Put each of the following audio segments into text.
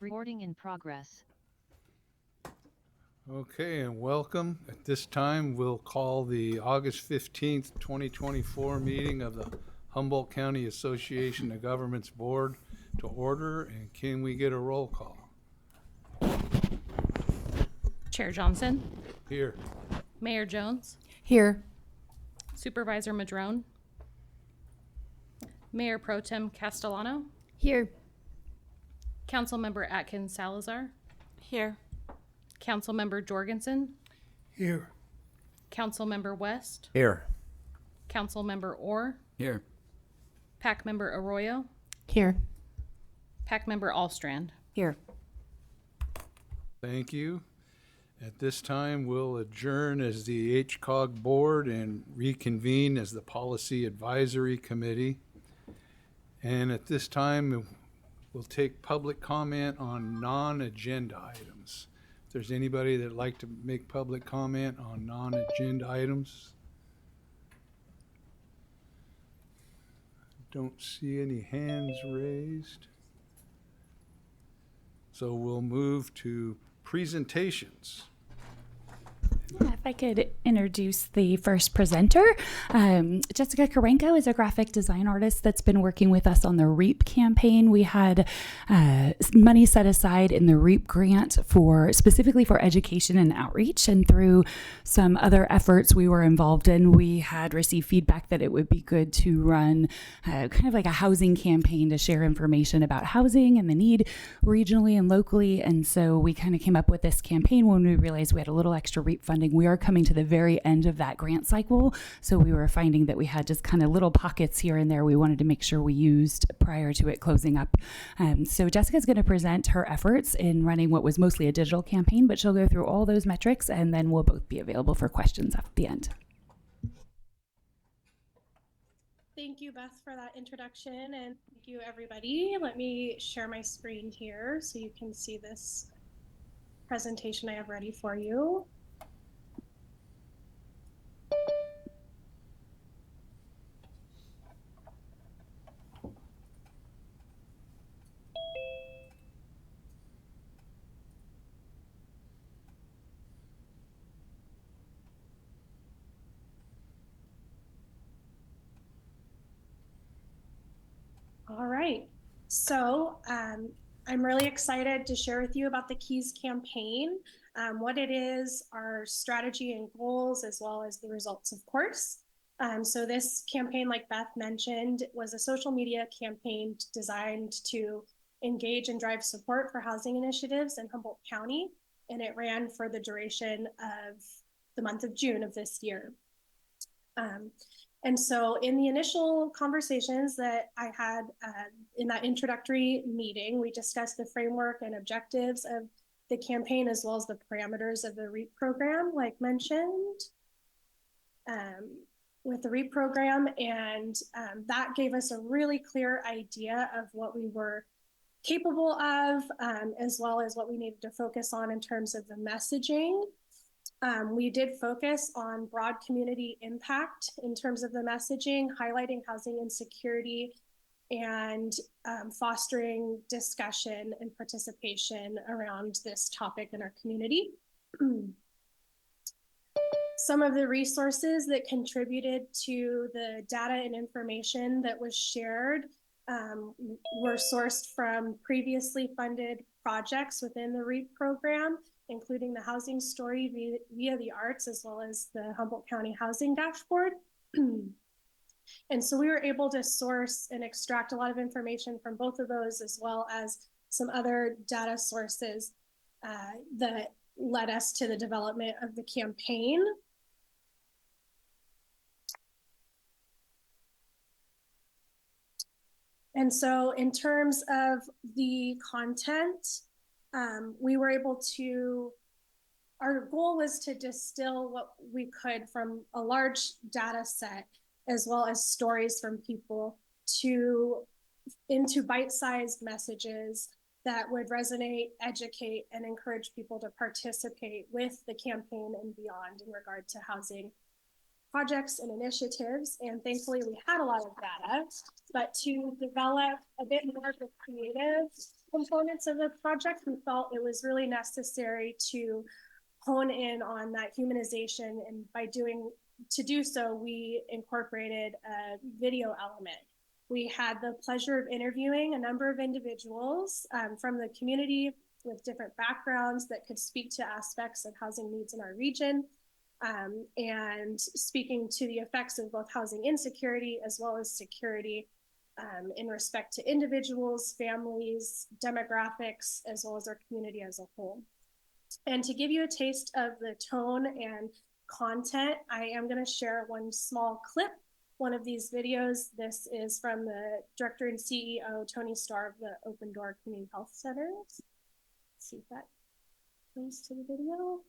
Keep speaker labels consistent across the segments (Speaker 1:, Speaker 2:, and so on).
Speaker 1: Recording in progress.
Speaker 2: Okay, and welcome. At this time, we'll call the August 15th, 2024 meeting of the Humboldt County Association of Governments Board to order, and can we get a roll call?
Speaker 3: Chair Johnson,
Speaker 2: Here.
Speaker 3: Mayor Jones,
Speaker 4: Here.
Speaker 3: Supervisor Madrone, Mayor Pro Tem Castellano,
Speaker 4: Here.
Speaker 3: Councilmember Atkins Salazar,
Speaker 4: Here.
Speaker 3: Councilmember Jorgensen,
Speaker 2: Here.
Speaker 3: Councilmember West,
Speaker 5: Here.
Speaker 3: Councilmember Orr,
Speaker 5: Here.
Speaker 3: Pack Member Arroyo,
Speaker 4: Here.
Speaker 3: Pack Member Allstrand.
Speaker 4: Here.
Speaker 2: Thank you. At this time, we'll adjourn as the HCOG Board and reconvene as the Policy Advisory Committee. And at this time, we'll take public comment on non-agenda items. If there's anybody that'd like to make public comment on non-agenda items. Don't see any hands raised. So we'll move to presentations.
Speaker 4: If I could introduce the first presenter. Jessica Karenko is a graphic design artist that's been working with us on the REAP campaign. We had money set aside in the REAP grant specifically for education and outreach, and through some other efforts we were involved in, we had received feedback that it would be good to run kind of like a housing campaign to share information about housing and the need regionally and locally. And so we kind of came up with this campaign when we realized we had a little extra REAP funding. We are coming to the very end of that grant cycle, so we were finding that we had just kind of little pockets here and there we wanted to make sure we used prior to it closing up. So Jessica's going to present her efforts in running what was mostly a digital campaign, but she'll go through all those metrics, and then we'll both be available for questions at the end.
Speaker 6: Thank you, Beth, for that introduction, and thank you, everybody. Let me share my screen here so you can see this presentation I have ready for you. All right, so I'm really excited to share with you about the KEYS campaign, what it is, our strategy and goals, as well as the results, of course. So this campaign, like Beth mentioned, was a social media campaign designed to engage and drive support for housing initiatives in Humboldt County, and it ran for the duration of the month of June of this year. And so in the initial conversations that I had in that introductory meeting, we discussed the framework and objectives of the campaign, as well as the parameters of the REAP program, like mentioned, with the REAP program. And that gave us a really clear idea of what we were capable of, as well as what we needed to focus on in terms of the messaging. We did focus on broad community impact in terms of the messaging, highlighting housing insecurity, and fostering discussion and participation around this topic in our community. Some of the resources that contributed to the data and information that was shared were sourced from previously funded projects within the REAP program, including the housing story via the arts, as well as the Humboldt County Housing Dashboard. And so we were able to source and extract a lot of information from both of those, as well as some other data sources that led us to the development of the campaign. And so in terms of the content, we were able to, our goal was to distill what we could from a large data set, as well as stories from people, into bite-sized messages that would resonate, educate, and encourage people to participate with the campaign and beyond in regard to housing projects and initiatives, and thankfully we had a lot of data, but to develop a bit more of the creative components of the project, we felt it was really necessary to hone in on that humanization, and to do so, we incorporated a video element. We had the pleasure of interviewing a number of individuals from the community with different backgrounds that could speak to aspects of housing needs in our region, and speaking to the effects of both housing insecurity as well as security in respect to individuals, families, demographics, as well as our community as a whole. And to give you a taste of the tone and content, I am going to share one small clip, one of these videos. This is from the director and CEO, Tony Starr of the Open Door Community Health Centers. Let's see if that goes to the video.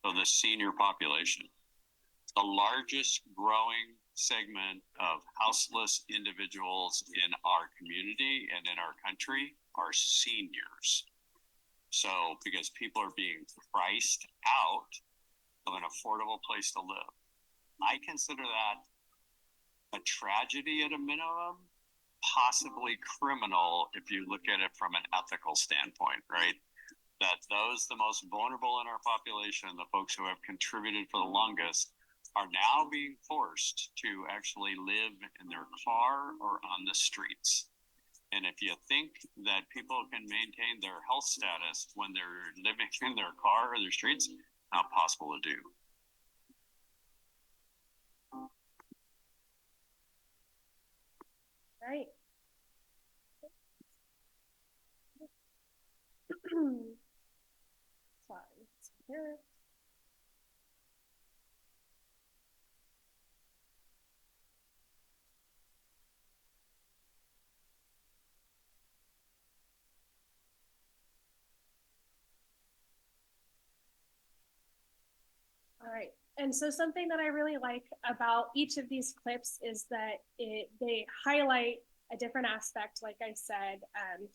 Speaker 1: of the senior population. The largest growing segment of houseless individuals in our community and in our country are seniors. So, because people are being priced out of an affordable place to live, I consider that a tragedy at a minimum, possibly criminal if you look at it from an ethical standpoint, right? That those the most vulnerable in our population, the folks who have contributed for the longest, are now being forced to actually live in their car or on the streets. And if you think that people can maintain their health status when they're living in their car or their streets, not possible to do.
Speaker 6: Right. Sorry, it's here. All right. And so something that I really like about each of these clips is that they highlight a different aspect. Like I said,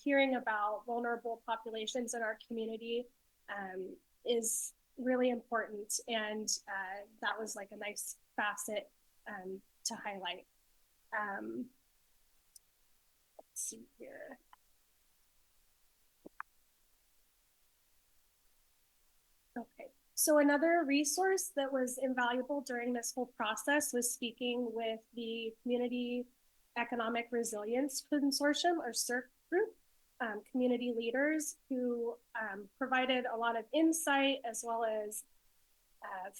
Speaker 6: hearing about vulnerable populations in our community is really important. And that was like a nice facet to highlight. Let's see here. Okay. So another resource that was invaluable during this whole process was speaking with the Community Economic Resilience Consortium, or CERC group, community leaders who provided a lot of insight as well as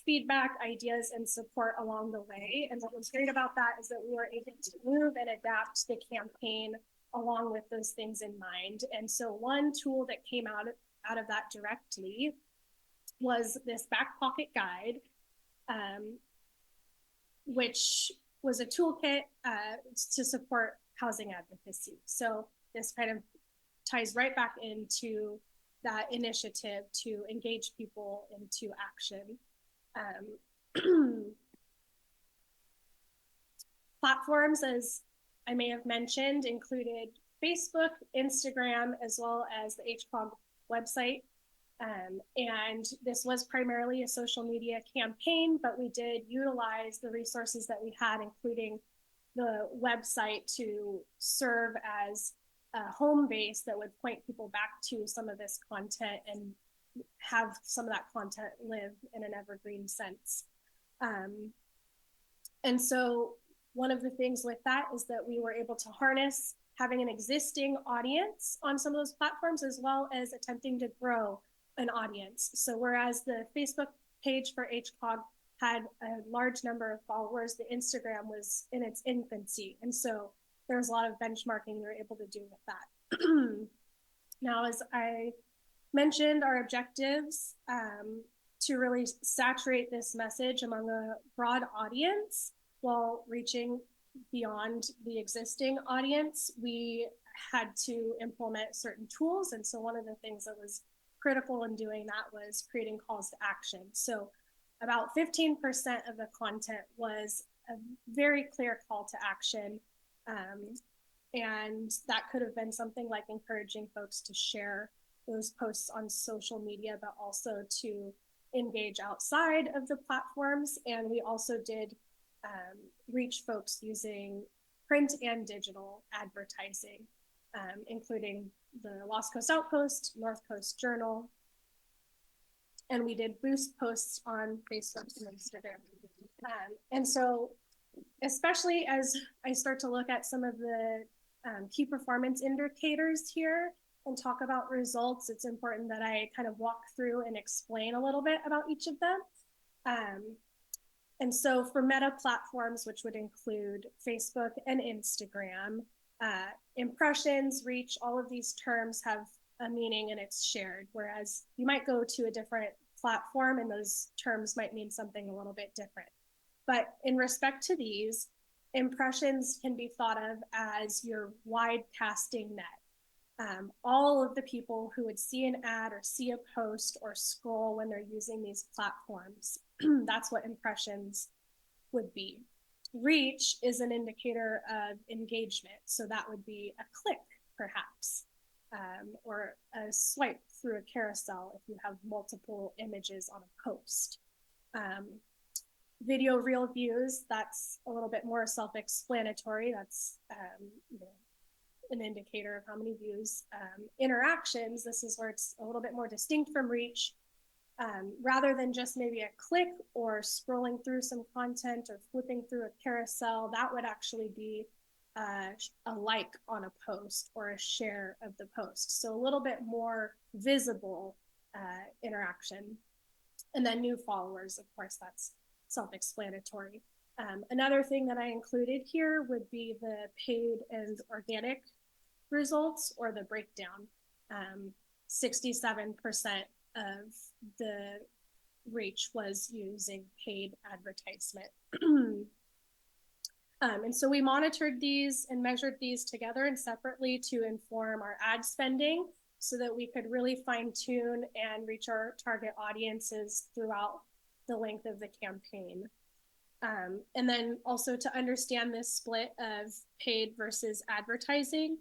Speaker 6: feedback, ideas, and support along the way. And what was great about that is that we were able to move and adapt the campaign along with those things in mind. And so one tool that came out of that directly was this back pocket guide, which was a toolkit to support housing advocacy. So this kind of ties right back into that initiative to engage people into action. Platforms, as I may have mentioned, included Facebook, Instagram, as well as the HCOG website. And this was primarily a social media campaign, but we did utilize the resources that we had, including the website, to serve as a home base that would point people back to some of this content and have some of that content live in an evergreen sense. And so one of the things with that is that we were able to harness having an existing audience on some of those platforms, as well as attempting to grow an audience. So whereas the Facebook page for HCOG had a large number of followers, the Instagram was in its infancy. And so there was a lot of benchmarking we were able to do with that. Now, as I mentioned, our objectives to really saturate this message among a broad audience while reaching beyond the existing audience, we had to implement certain tools. And so one of the things that was critical in doing that was creating calls to action. So about 15% of the content was a very clear call to action. And that could have been something like encouraging folks to share those posts on social media, but also to engage outside of the platforms. And we also did reach folks using print and digital advertising, including the Lost Coast Outpost, North Coast Journal, and we did boost posts on Facebook and Instagram. And so, especially as I start to look at some of the key performance indicators here and talk about results, it's important that I kind of walk through and explain a little bit about each of them. And so for meta platforms, which would include Facebook and Instagram, impressions, reach, all of these terms have a meaning and it's shared, whereas you might go to a different platform and those terms might mean something a little bit different. But in respect to these, impressions can be thought of as your wide casting net. All of the people who would see an ad or see a post or scroll when they're using these platforms, that's what impressions would be. Reach is an indicator of engagement. So that would be a click, perhaps, or a swipe through a carousel if you have multiple images on a post. Video reel views, that's a little bit more self-explanatory. That's an indicator of how many views. Interactions, this is where it's a little bit more distinct from reach. Rather than just maybe a click or scrolling through some content or flipping through a carousel, that would actually be a like on a post or a share of the post. So a little bit more visible interaction. And then new followers, of course, that's self-explanatory. Another thing that I included here would be the paid and organic results or the breakdown. 67% of the reach was using paid advertisement. And so we monitored these and measured these together and separately to inform our ad spending so that we could really fine tune and reach our target audiences throughout the length of the campaign. And then also to understand this split of paid versus advertising,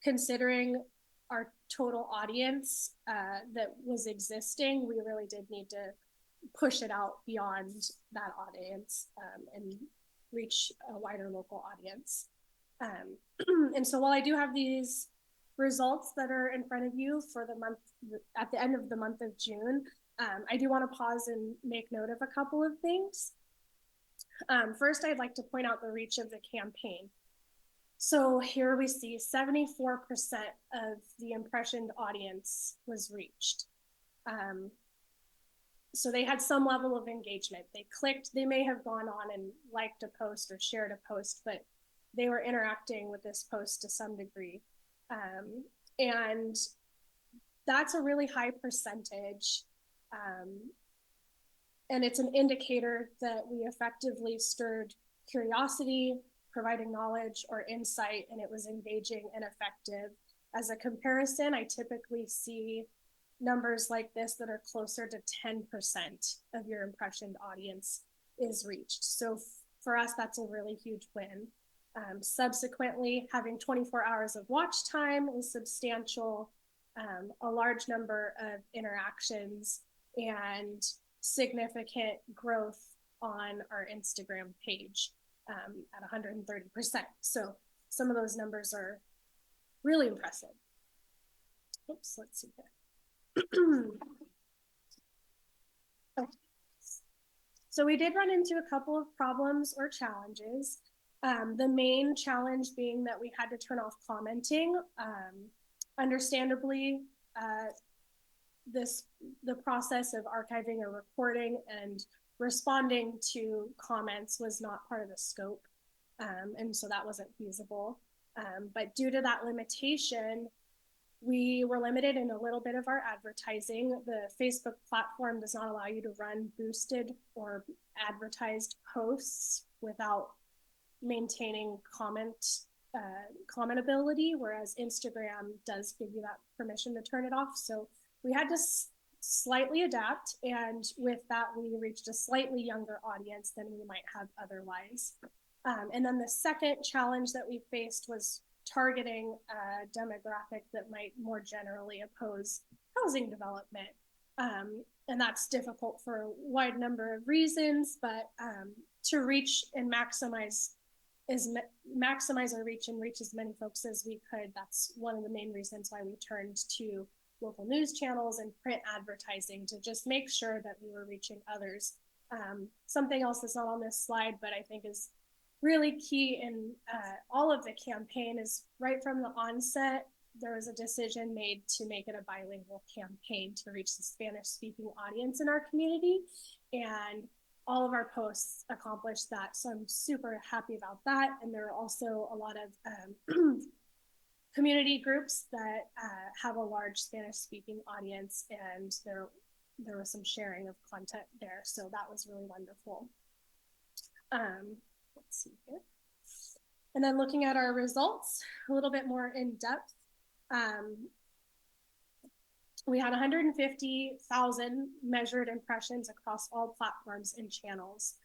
Speaker 6: considering our total audience that was existing, we really did need to push it out beyond that audience and reach a wider local audience. And so while I do have these results that are in front of you for the month, at the end of the month of June, I do want to pause and make note of a couple of things. First, I'd like to point out the reach of the campaign. So here we see 74% of the impressioned audience was reached. So they had some level of engagement. They clicked, they may have gone on and liked a post or shared a post, but they were interacting with this post to some degree. And that's a really high percentage. And it's an indicator that we effectively stirred curiosity, providing knowledge or insight, and it was engaging and effective. As a comparison, I typically see numbers like this that are closer to 10% of your impressioned audience is reached. So for us, that's a really huge win. Subsequently, having 24 hours of watch time is substantial, a large number of interactions, and significant growth on our Instagram page at 130%. So some of those numbers are really impressive. Oops, let's see here. Okay. So we did run into a couple of problems or challenges. The main challenge being that we had to turn off commenting. Understandably, the process of archiving or recording and responding to comments was not part of the scope. And so that wasn't feasible. But due to that limitation, we were limited in a little bit of our advertising. The Facebook platform does not allow you to run boosted or advertised posts without maintaining commentability, whereas Instagram does give you that permission to turn it off. So we had to slightly adapt, and with that, we reached a slightly younger audience than we might have otherwise. And then the second challenge that we faced was targeting a demographic that might more generally oppose housing development. And that's difficult for a wide number of reasons, but to reach and maximize our reach and reach as many folks as we could, that's one of the main reasons why we turned to local news channels and print advertising to just make sure that we were reaching others. Something else that's not on this slide, but I think is really key in all of the campaign is right from the onset, there was a decision made to make it a bilingual campaign to reach the Spanish-speaking audience in our community, and all of our posts accomplished that. So I'm super happy about that. And there are also a lot of community groups that have a large Spanish-speaking audience, and there was some sharing of content there. So that was really wonderful. Let's see here. And then looking at our results a little bit more in depth, we had 150,000 measured impressions across all platforms and channels.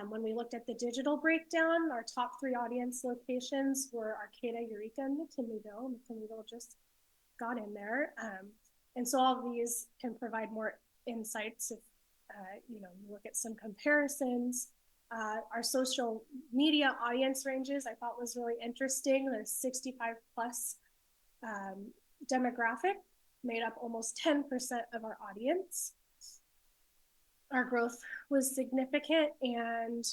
Speaker 6: When we looked at the digital breakdown, our top 3 audience locations were Arcata, Eureka, and McKinleyville. McKinleyville just got in there. And so all of these can provide more insights if you look at some comparisons. Our social media audience ranges I thought was really interesting. The 65 plus demographic made up almost 10% of our audience. Our growth was significant, and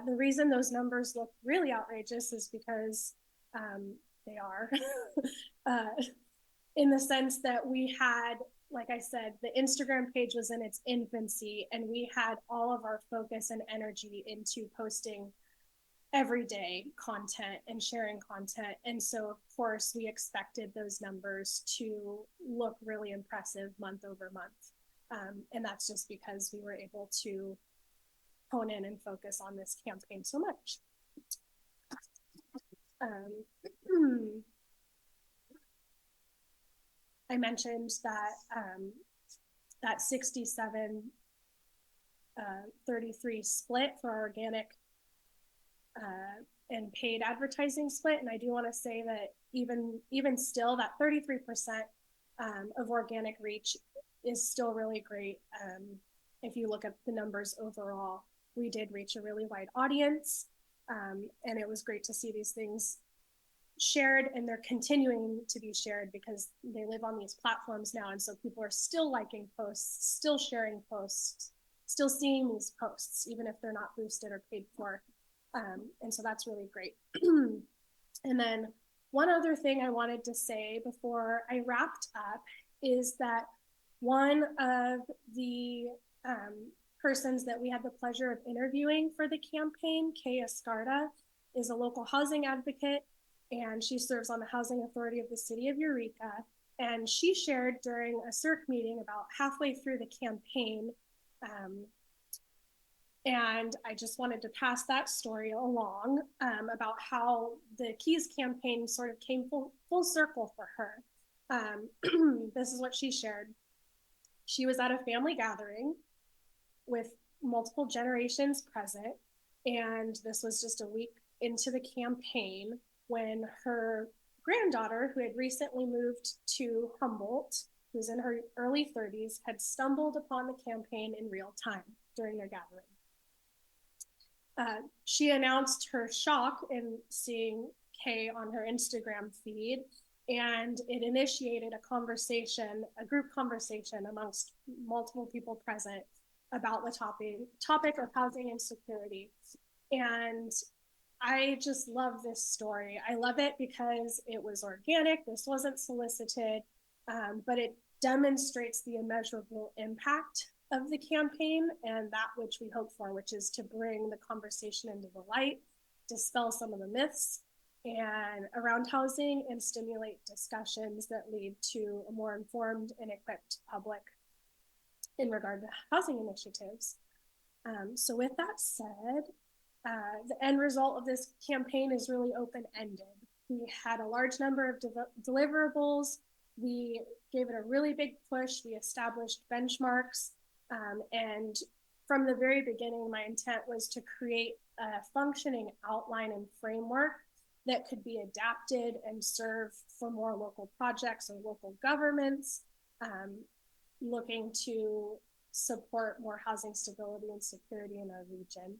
Speaker 6: the reason those numbers look really outrageous is because they are, in the sense that we had, like I said, the Instagram page was in its infancy, and we had all of our focus and energy into posting everyday content and sharing content. And so, of course, we expected those numbers to look really impressive month over month. And that's just because we were able to hone in and focus on this campaign so much. I mentioned that that 67 33 split for our organic and paid advertising split. And I do want to say that even still, that 33% of organic reach is still really great. If you look at the numbers overall, we did reach a really wide audience, and it was great to see these things shared, and they're continuing to be shared because they live on these platforms now, and so people are still liking posts, still sharing posts, still seeing these posts, even if they're not boosted or paid for. And so that's really great. And then one other thing I wanted to say before I wrapped up is that one of the persons that we had the pleasure of interviewing for the campaign, Kay Escarda, is a local housing advocate, and she serves on the Housing Authority of the City of Eureka. And she shared during a CERC meeting about halfway through the campaign, and I just wanted to pass that story along about how the Keys campaign sort of came full circle for her. This is what she shared. She was at a family gathering with multiple generations present, and this was just a week into the campaign when her granddaughter, who had recently moved to Humboldt, who's in her early 30s, had stumbled upon the campaign in real time during their gathering. She announced her shock in seeing Kay on her Instagram feed, and it initiated a group conversation amongst multiple people present about the topic of housing insecurity. And I just love this story. I love it because it was organic. This wasn't solicited, but it demonstrates the immeasurable impact of the campaign and that which we hope for, which is to bring the conversation into the light, dispel some of the myths and around housing, and stimulate discussions that lead to a more informed and equipped public in regard to housing initiatives. So with that said, the end result of this campaign is really open-ended. We had a large number of deliverables We gave it a really big push. We established benchmarks. And from the very beginning, my intent was to create a functioning outline and framework that could be adapted and serve for more local projects or local governments looking to support more housing stability and security in our region.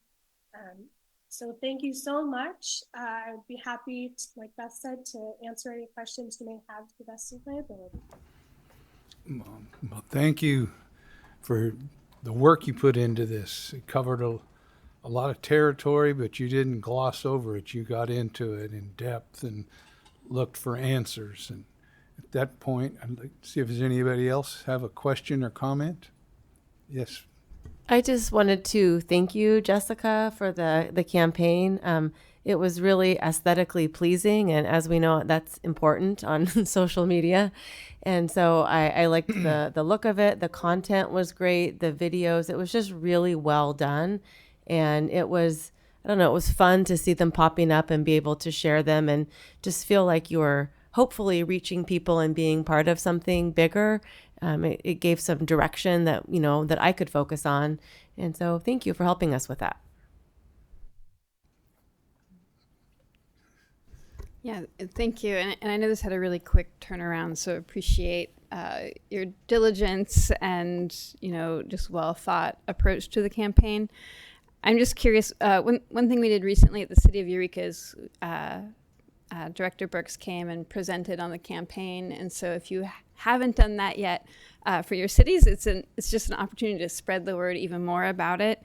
Speaker 6: So thank you so much. I'd be happy, like Beth said, to answer any questions you may have to the best of my ability.
Speaker 2: Well, thank you for the work you put into this. It covered a lot of territory, but you didn't gloss over it. You got into it in depth and looked for answers. And at that point, I'd like to see if there's anybody else have a question or comment. Yes.
Speaker 5: I just wanted to thank you, Jessica, for the campaign. It was really aesthetically pleasing, and as we know, that's important on social media. And so I liked the look of it. The content was great. The videos, it was just really well done. And it was, I don't know, it was fun to see them popping up and be able to share them and just feel like you were hopefully reaching people and being part of something bigger. It gave some direction that, you know, that I could focus on. And so thank you for helping us with that.
Speaker 7: Yeah, thank you. And I know this had a really quick turnaround, so appreciate your diligence and, you know, just well thought approach to the campaign. I'm just curious, one thing we did recently at the City of Eureka is Director Burks came and presented on the campaign. And so if you haven't done that yet for your cities, it's just an opportunity to spread the word even more about it.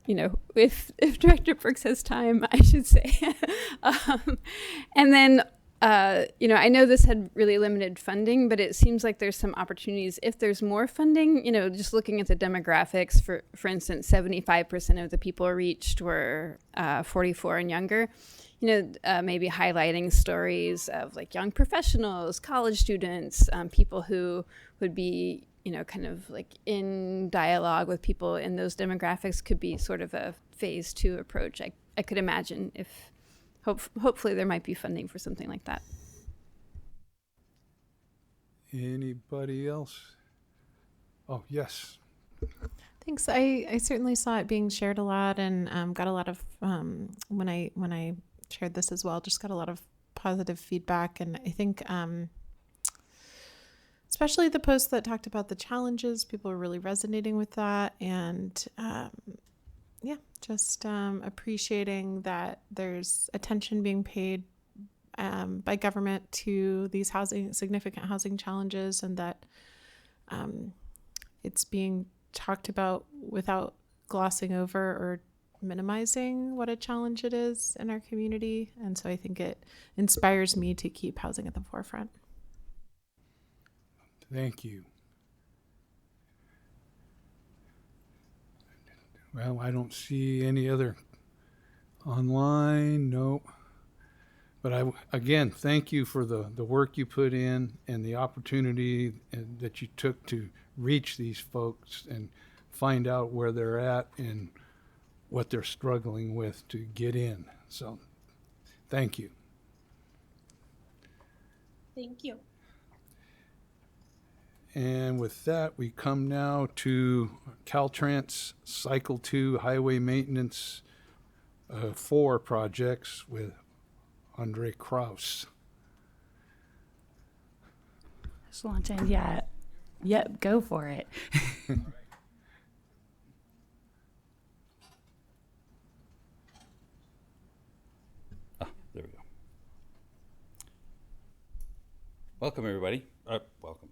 Speaker 7: You know, if Director Burks has time, I should say. And then, you know, I know this had really limited funding, but it seems like there's some opportunities if there's more funding. You know, just looking at the demographics, for instance, 75% of the people reached were 44 and younger. You know, maybe highlighting stories of like young professionals, college students, people who would be, you know, kind of like in dialogue with people in those demographics could be sort of a phase 2 approach. I could imagine if hopefully there might be funding for something like that.
Speaker 2: Anybody else? Oh, yes.
Speaker 8: Thanks. I certainly saw it being shared a lot and got a lot of, when I shared this as well, just got a lot of positive feedback. And I think especially the posts that talked about the challenges, people are really resonating with that. And yeah, just appreciating that there's attention being paid by government to these significant housing challenges, and that it's being talked about without glossing over or minimizing what a challenge it is in our community. And so I think it inspires me to keep housing at the forefront.
Speaker 2: Thank you. Well, I don't see any other online. No. But again, thank you for the work you put in and the opportunity that you took to reach these folks and find out where they're at and what they're struggling with to get in. So thank you.
Speaker 6: Thank you.
Speaker 2: And with that, we come now to Caltrans Cycle 2 Highway Maintenance 4 projects with Andre Kraus.
Speaker 4: Just launching. Yeah. Yep. Go for it.
Speaker 9: There we go. Welcome, everybody. Welcome.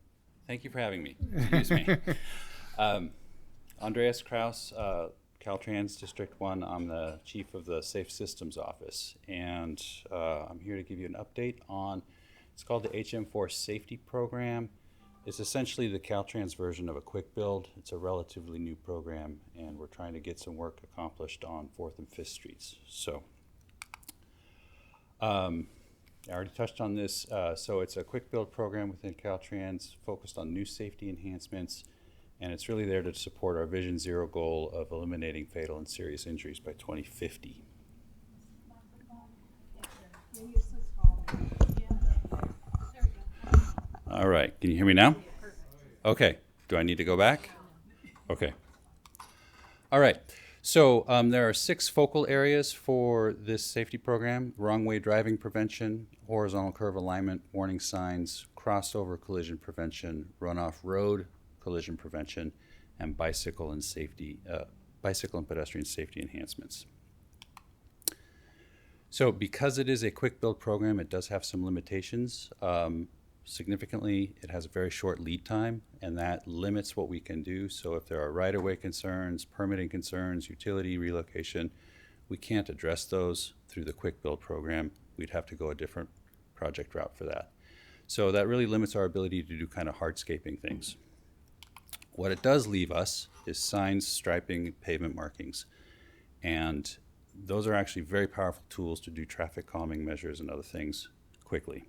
Speaker 9: Thank you for having me. Excuse me. Andreas Kraus, Caltrans District 1. I'm the chief of the Safe Systems Office, and I'm here to give you an update on, it's called the HM4 Safety Program. It's essentially the Caltrans version of a quick build. It's a relatively new program, and we're trying to get some work accomplished on 4th and 5th Streets. So I already touched on this. So it's a quick build program within Caltrans focused on new safety enhancements, and it's really there to support our Vision Zero goal of eliminating fatal and serious injuries by 2050. All right, can you hear me now? Okay, do I need to go back? Okay. All right, so there are 6 focal areas for this safety program: wrong way driving prevention, horizontal curve alignment, warning signs, crossover collision prevention, runoff road collision prevention, and bicycle and pedestrian safety enhancements. So because it is a quick build program, it does have some limitations. Significantly, it has a very short lead time, and that limits what we can do. So if there are right-of-way concerns, permitting concerns, utility relocation, we can't address those through the quick build program. We'd have to go a different project route for that. So that really limits our ability to do kind of hardscaping things. What it does leave us is signs, striping, pavement markings. And those are actually very powerful tools to do traffic calming measures and other things quickly.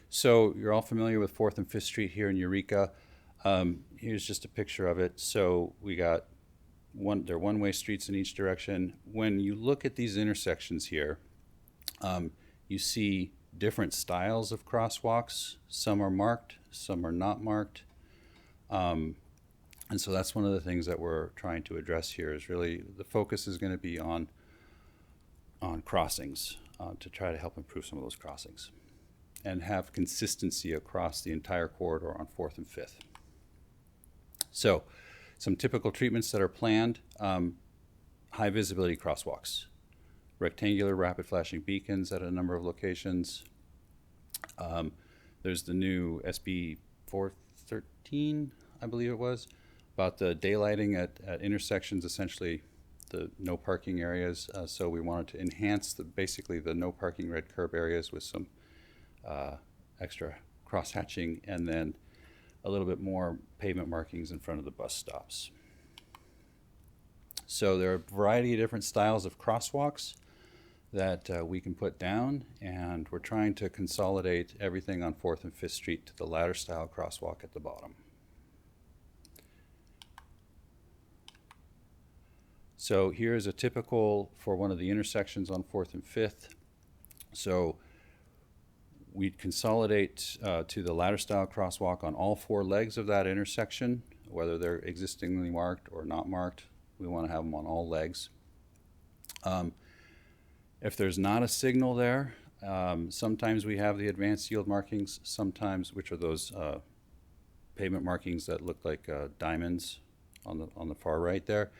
Speaker 9: So you're all familiar with 4th and 5th Street here in Eureka. Here's just a picture of it. So we got there are one-way streets in each direction. When you look at these intersections here, you see different styles of crosswalks. Some are marked, some are not marked. And so that's one of the things that we're trying to address here is really the focus is going to be on crossings to try to help improve some of those crossings and have consistency across the entire corridor on 4th and 5th. So some typical treatments that are planned: high visibility crosswalks, rectangular rapid flashing beacons at a number of locations. There's the new SB 413, I believe it was, about the daylighting at intersections, essentially the no parking areas. So we wanted to enhance basically the no parking red curb areas with some extra cross hatching and then a little bit more pavement markings in front of the bus stops. So there are a variety of different styles of crosswalks that we can put down, and we're trying to consolidate everything on 4th and 5th Street to the ladder style crosswalk at the bottom. So here's a typical for one of the intersections on 4th and 5th. So we'd consolidate to the ladder style crosswalk on all 4 legs of that intersection, whether they're existingly marked or not marked. We want to have them on all legs. If there's not a signal there, sometimes we have the advanced yield markings, sometimes, which are those pavement markings that look like diamonds on the far right there.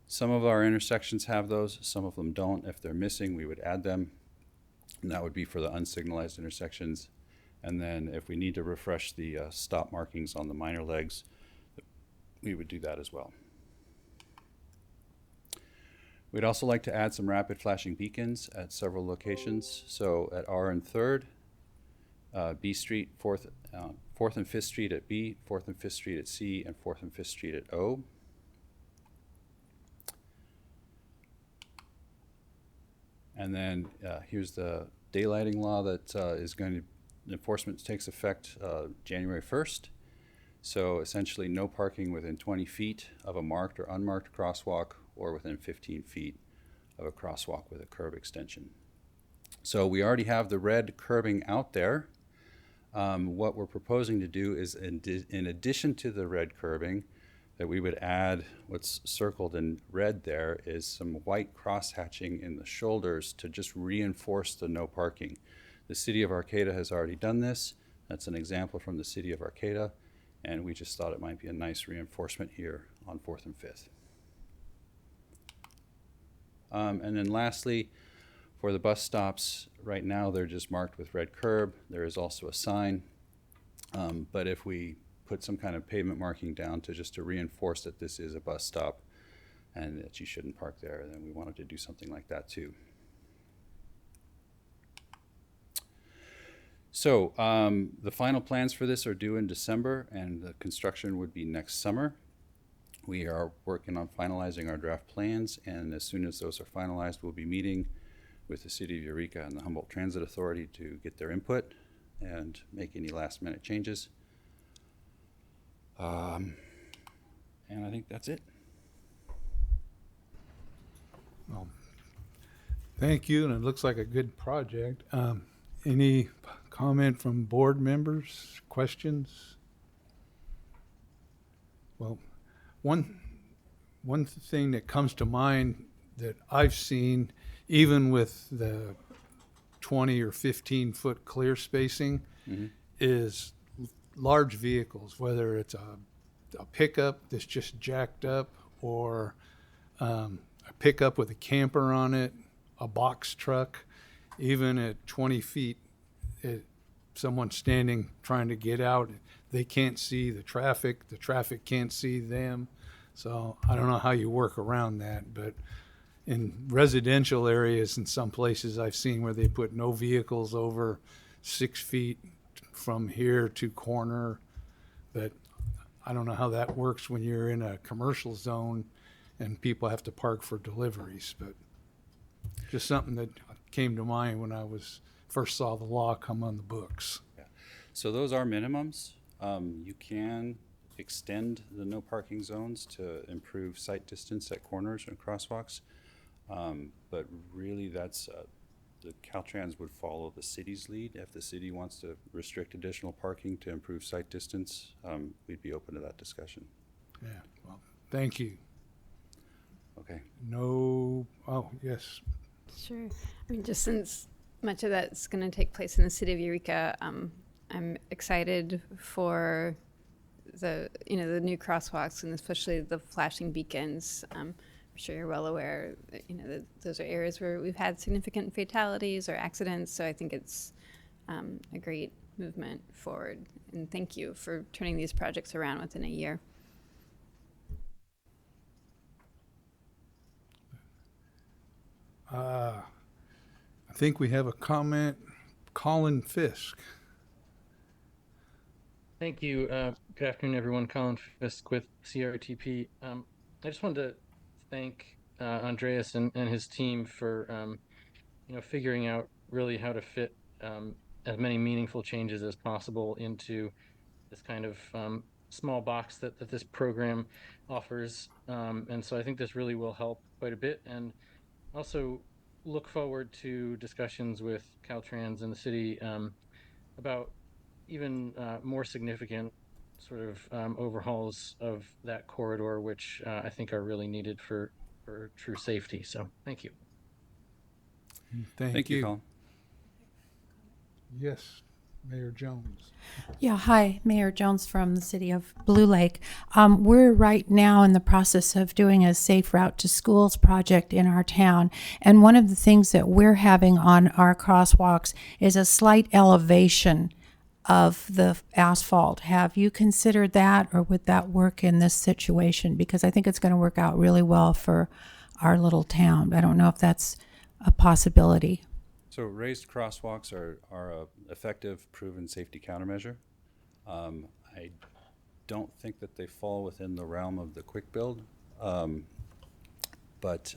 Speaker 9: Some of our intersections have those, some of them don't. If they're missing, we would add them, and that would be for the unsignalized intersections. And then if we need to refresh the stop markings on the minor legs, we would do that as well. We'd also like to add some rapid flashing beacons at several locations. So at R and 3rd, B Street, 4th and 5th Street at B, 4th and 5th Street at C, and 4th and 5th Street at O. And then here's the daylighting law that enforcement takes effect January 1st. So essentially no parking within 20 feet of a marked or unmarked crosswalk or within 15 feet of a crosswalk with a curb extension. So we already have the red curbing out there. What we're proposing to do is in addition to the red curbing, that we would add what's circled in red there is some white cross hatching in the shoulders to just reinforce the no parking. The City of Arcata has already done this. That's an example from the City of Arcata, and we just thought it might be a nice reinforcement here on 4th and 5th. And then lastly, for the bus stops, right now they're just marked with red curb. There is also a sign, but if we put some kind of pavement marking down to reinforce that this is a bus stop and that you shouldn't park there, then we wanted to do something like that too. So the final plans for this are due in December, and the construction would be next summer. We are working on finalizing our draft plans, and as soon as those are finalized, we'll be meeting with the City of Eureka and the Humboldt Transit Authority to get their input and make any last minute changes. And I think that's it.
Speaker 2: Well, thank you, and it looks like a good project. Any comment from board members? Questions? Well, one thing that comes to mind that I've seen, even with the 20 or 15 foot clear spacing, is large vehicles, whether it's a pickup that's just jacked up, or a pickup with a camper on it, a box truck. Even at 20 feet, someone standing trying to get out, they can't see the traffic can't see them. So I don't know how you work around that, but in residential areas in some places I've seen where they put no vehicles over 6 feet from here to corner. But I don't know how that works when you're in a commercial zone and people have to park for deliveries. But just something that came to mind when I first saw the law come on the books.
Speaker 9: Yeah. So those are minimums. You can extend the no parking zones to improve sight distance at corners and crosswalks. But really that's, the Caltrans would follow the city's lead. If the city wants to restrict additional parking to improve sight distance, we'd be open to that discussion.
Speaker 2: Yeah, well, thank you.
Speaker 9: Okay.
Speaker 2: No, oh, yes.
Speaker 7: Sure. I mean, just since much of that's going to take place in the city of Eureka, I'm excited for the new crosswalks and especially the flashing beacons. I'm sure you're well aware that, that those are areas where we've had significant fatalities or accidents. So I think it's a great movement forward. And thank you for turning these projects around within a year.
Speaker 2: I think we have a comment. Colin Fisk.
Speaker 10: Thank you. Good afternoon, everyone. Colin Fisk with CRTP. I just wanted to thank Andreas and his team for figuring out really how to fit as many meaningful changes as possible into this kind of small box that this program offers. And so I think this really will help quite a bit. And also look forward to discussions with Caltrans and the city about even more significant sort of overhauls of that corridor, which I think are really needed for true safety. So thank you.
Speaker 2: Thank you.
Speaker 9: Colin.
Speaker 2: Yes, Mayor Jones.
Speaker 11: Yeah, hi, Mayor Jones from the city of Blue Lake. We're right now in the process of doing a Safe Route to Schools project in our town. And one of the things that we're having on our crosswalks is a slight elevation of the asphalt. Have you considered that, or would that work in this situation? Because I think it's going to work out really well for our little town. I don't know if that's a possibility.
Speaker 9: So raised crosswalks are a effective, proven safety countermeasure. I don't think that they fall within the realm of the quick build, but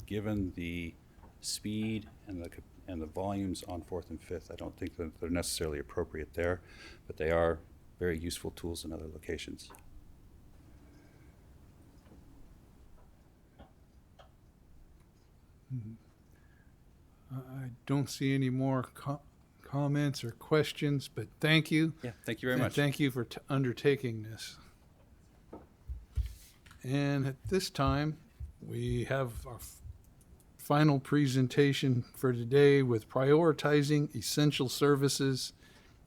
Speaker 9: given the speed and the volumes on 4th and 5th, I don't think that they're necessarily appropriate there, but they are very useful tools in other locations.
Speaker 2: I don't see any more comments or questions, but thank you.
Speaker 9: Yeah, thank you very much.
Speaker 2: Thank you for undertaking this. And at this time, we have our final presentation for today with prioritizing essential services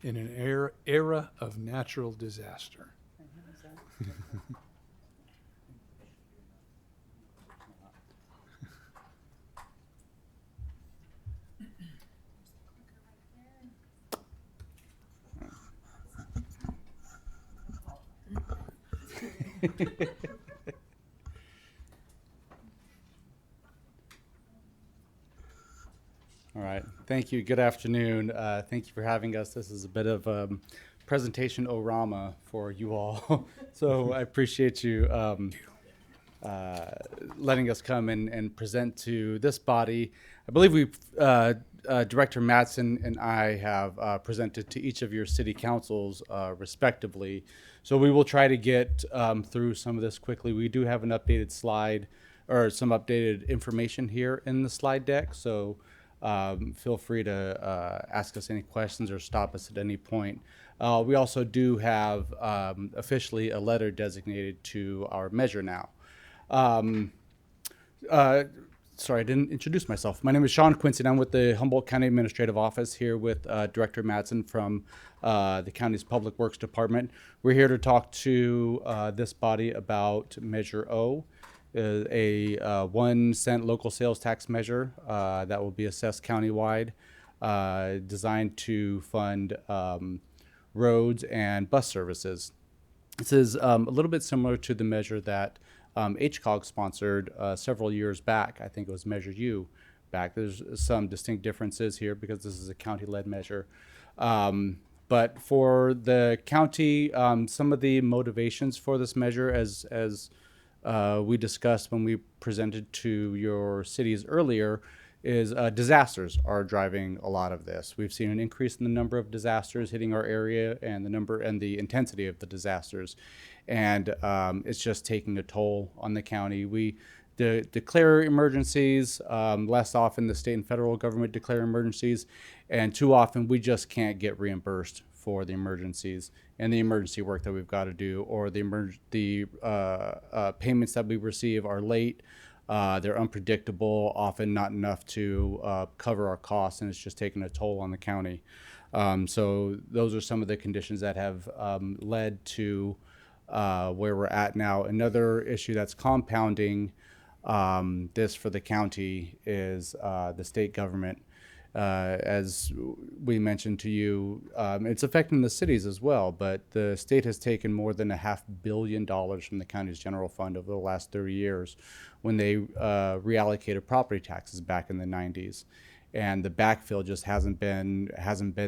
Speaker 2: in an era of natural disaster.
Speaker 12: All right. Thank you. Good afternoon. Thank you for having us. This is a bit of presentation orama for you all. So I appreciate you letting us come and present to this body. I believe Director Mattson and I have presented to each of your city councils respectively. So we will try to get through some of this quickly. We do have an updated slide or some updated information here in the slide deck. So Feel free to ask us any questions or stop us at any point. We also do have officially a letter designated to our measure now. Sorry, I didn't introduce myself. My name is Sean Quincy, and I'm with the Humboldt County Administrative Office here with Director Madsen from the county's Public Works Department. We're here to talk to this body about Measure O, a 1 cent local sales tax measure that will be assessed countywide, designed to fund roads and bus services. This is a little bit similar to the measure that HCOG sponsored several years back. I think it was Measure U back. There's some distinct differences here because this is a county-led measure. But for the county, some of the motivations for this measure, as we discussed when we presented to your cities earlier, is disasters are driving a lot of this. We've seen an increase in the number of disasters hitting our area and the number and the intensity of the disasters. And it's just taking a toll on the county. We declare emergencies. Less often the state and federal government declare emergencies. And too often we just can't get reimbursed for the emergencies and the emergency work that we've got to do, or the payments that we receive are late. They're unpredictable, often not enough to cover our costs, and it's just taking a toll on the county. So those are some of the conditions that have led to where we're at now. Another issue that's compounding this for the county is the state government. As we mentioned to you, it's affecting the cities as well, but the state has taken more than $500 million from the county's general fund over the last 30 years when they reallocated property taxes back in the 90s. And the backfill just hasn't been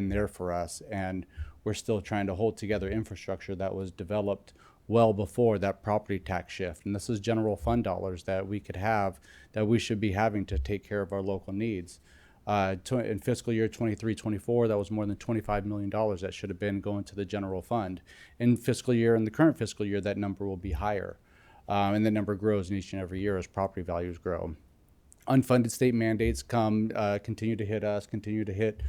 Speaker 12: there for us, and we're still trying to hold together infrastructure that was developed well before that property tax shift. And this is general fund dollars that we could have, that we should be having to take care of our local needs. In fiscal year 23-24, that was more than $25 million that should have been going to the general fund. In the current fiscal year, that number will be higher. And the number grows in each and every year as property values grow. Unfunded state mandates continue to hit us, continue to hit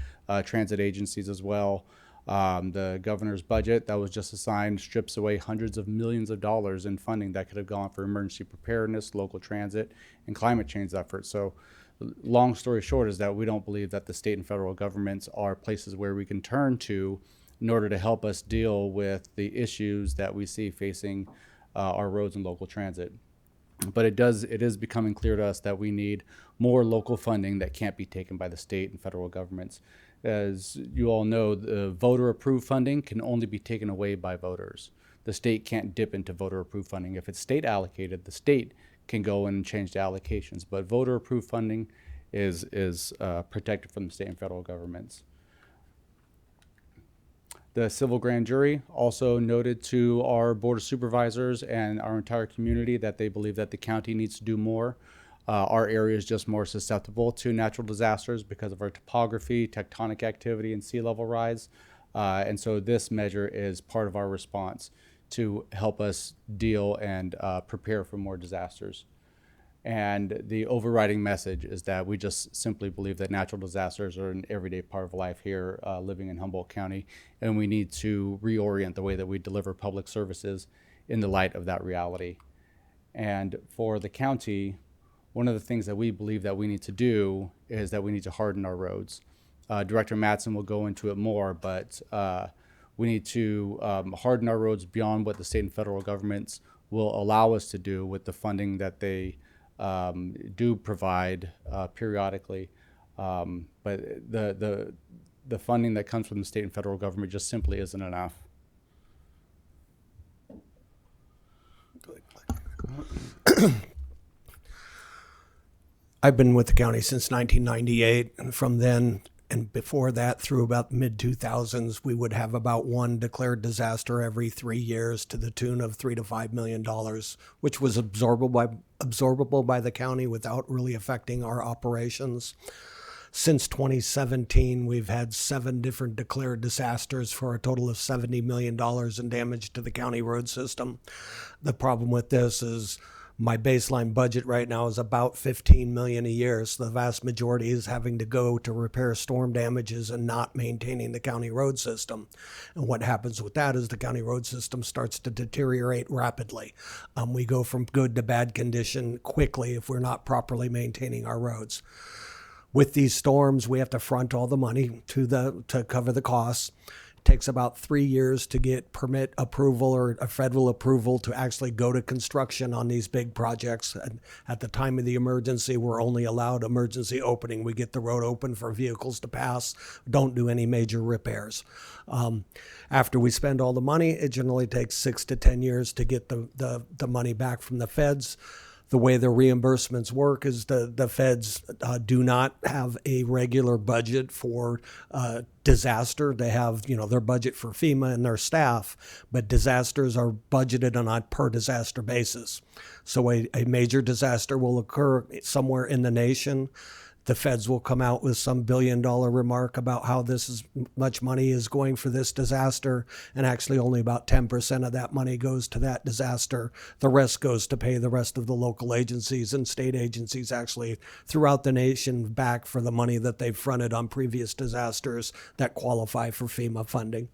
Speaker 12: transit agencies as well. The governor's budget that was just assigned strips away hundreds of millions of dollars in funding that could have gone for emergency preparedness, local transit, and climate change efforts. So long story short is that we don't believe that the state and federal governments are places where we can turn to in order to help us deal with the issues that we see facing our roads and local transit. But it is becoming clear to us that we need more local funding that can't be taken by the state and federal governments. As you all know, the voter-approved funding can only be taken away by voters. The state can't dip into voter-approved funding. If it's state allocated, the state can go in and change the allocations. But voter-approved funding is protected from the state and federal governments. The civil grand jury also noted to our board of supervisors and our entire community that they believe that the county needs to do more. Our area is just more susceptible to natural disasters because of our topography, tectonic activity, and sea level rise. And so this measure is part of our response to help us deal and prepare for more disasters. And the overriding message is that we just simply believe that natural disasters are an everyday part of life here living in Humboldt County, and we need to reorient the way that we deliver public services in the light of that reality. And for the county, one of the things that we believe that we need to do is that we need to harden our roads. Director Madsen will go into it more, but we need to harden our roads beyond what the state and federal governments will allow us to do with the funding that they do provide periodically. But the funding that comes from the state and federal government just simply isn't enough.
Speaker 13: I've been with the county since 1998, and from then and before that through about the mid-2000s, we would have about one declared disaster every 3 years to the tune of $3 to $5 million, which was absorbable by the county without really affecting our operations. Since 2017, we've had 7 different declared disasters for a total of $70 million in damage to the county road system. The problem with this is My baseline budget right now is about 15 million a year. So the vast majority is having to go to repair storm damages and not maintaining the county road system. And what happens with that is the county road system starts to deteriorate rapidly. We go from good to bad condition quickly if we're not properly maintaining our roads. With these storms, we have to front all the money to cover the costs. It takes about 3 years to get permit approval or a federal approval to actually go to construction on these big projects. And at the time of the emergency, we're only allowed emergency opening. We get the road open for vehicles to pass, don't do any major repairs. After we spend all the money, it generally takes 6 to 10 years to get the money back from the feds. The way the reimbursements work is the feds do not have a regular budget for disaster. They have, their budget for FEMA and their staff, but disasters are budgeted on a per disaster basis. So a major disaster will occur somewhere in the nation. The feds will come out with some $1 billion remark about how much money is going for this disaster, and actually only about 10% of that money goes to that disaster. The rest goes to pay the rest of the local agencies and state agencies actually throughout the nation back for the money that they've fronted on previous disasters that qualify for FEMA funding.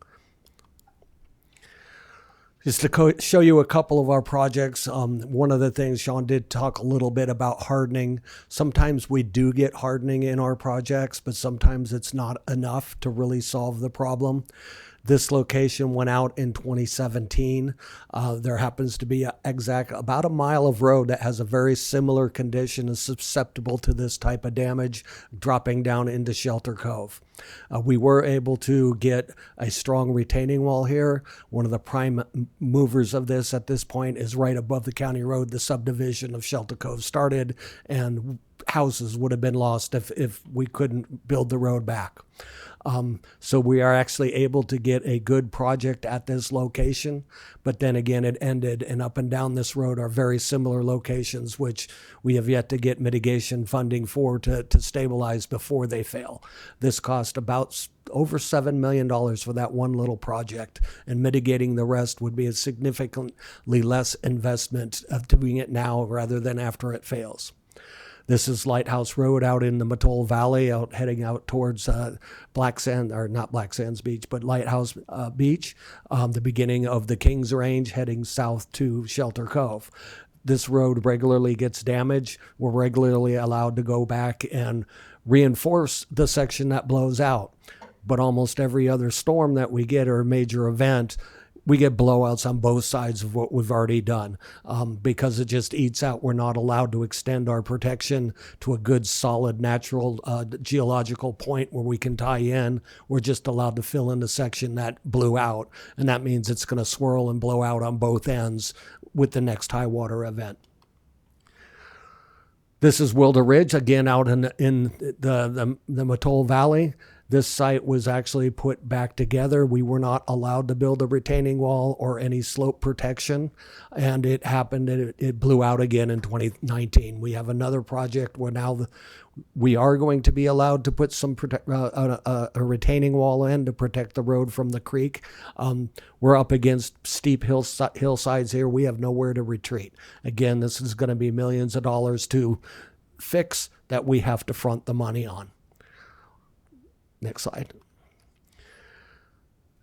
Speaker 13: Just to show you a couple of our projects, one of the things, Sean did talk a little bit about hardening. Sometimes we do get hardening in our projects, but sometimes it's not enough to really solve the problem. This location went out in 2017. There happens to be about a mile of road that has a very similar condition, is susceptible to this type of damage, dropping down into Shelter Cove. We were able to get a strong retaining wall here. One of the prime movers of this at this point is right above the county road. The subdivision of Shelter Cove started, and houses would have been lost if we couldn't build the road back. So we are actually able to get a good project at this location, but then again, it ended, and up and down this road are very similar locations, which we have yet to get mitigation funding for to stabilize before they fail. This cost about over $7 million for that one little project, and mitigating the rest would be a significantly less investment of doing it now rather than after it fails. This is Lighthouse Road out in the Mattole Valley, heading out towards Black Sand, or not Black Sands Beach, but Lighthouse Beach, the beginning of the Kings Range heading south to Shelter Cove. This road regularly gets damaged. We're regularly allowed to go back and reinforce the section that blows out. But almost every other storm that we get or major event, we get blowouts on both sides of what we've already done because it just eats out. We're not allowed to extend our protection to a good, solid, natural geological point where we can tie in. We're just allowed to fill in the section that blew out, and that means it's going to swirl and blow out on both ends with the next high water event. This is Wilder Ridge, again out in the Mattole Valley. This site was actually put back together. We were not allowed to build a retaining wall or any slope protection, and it happened, and it blew out again in 2019. We have another project where now we are going to be allowed to put some a retaining wall in to protect the road from the creek. We're up against steep hillsides here. We have nowhere to retreat. Again, this is going to be millions of dollars to fix that we have to front the money on. Next slide.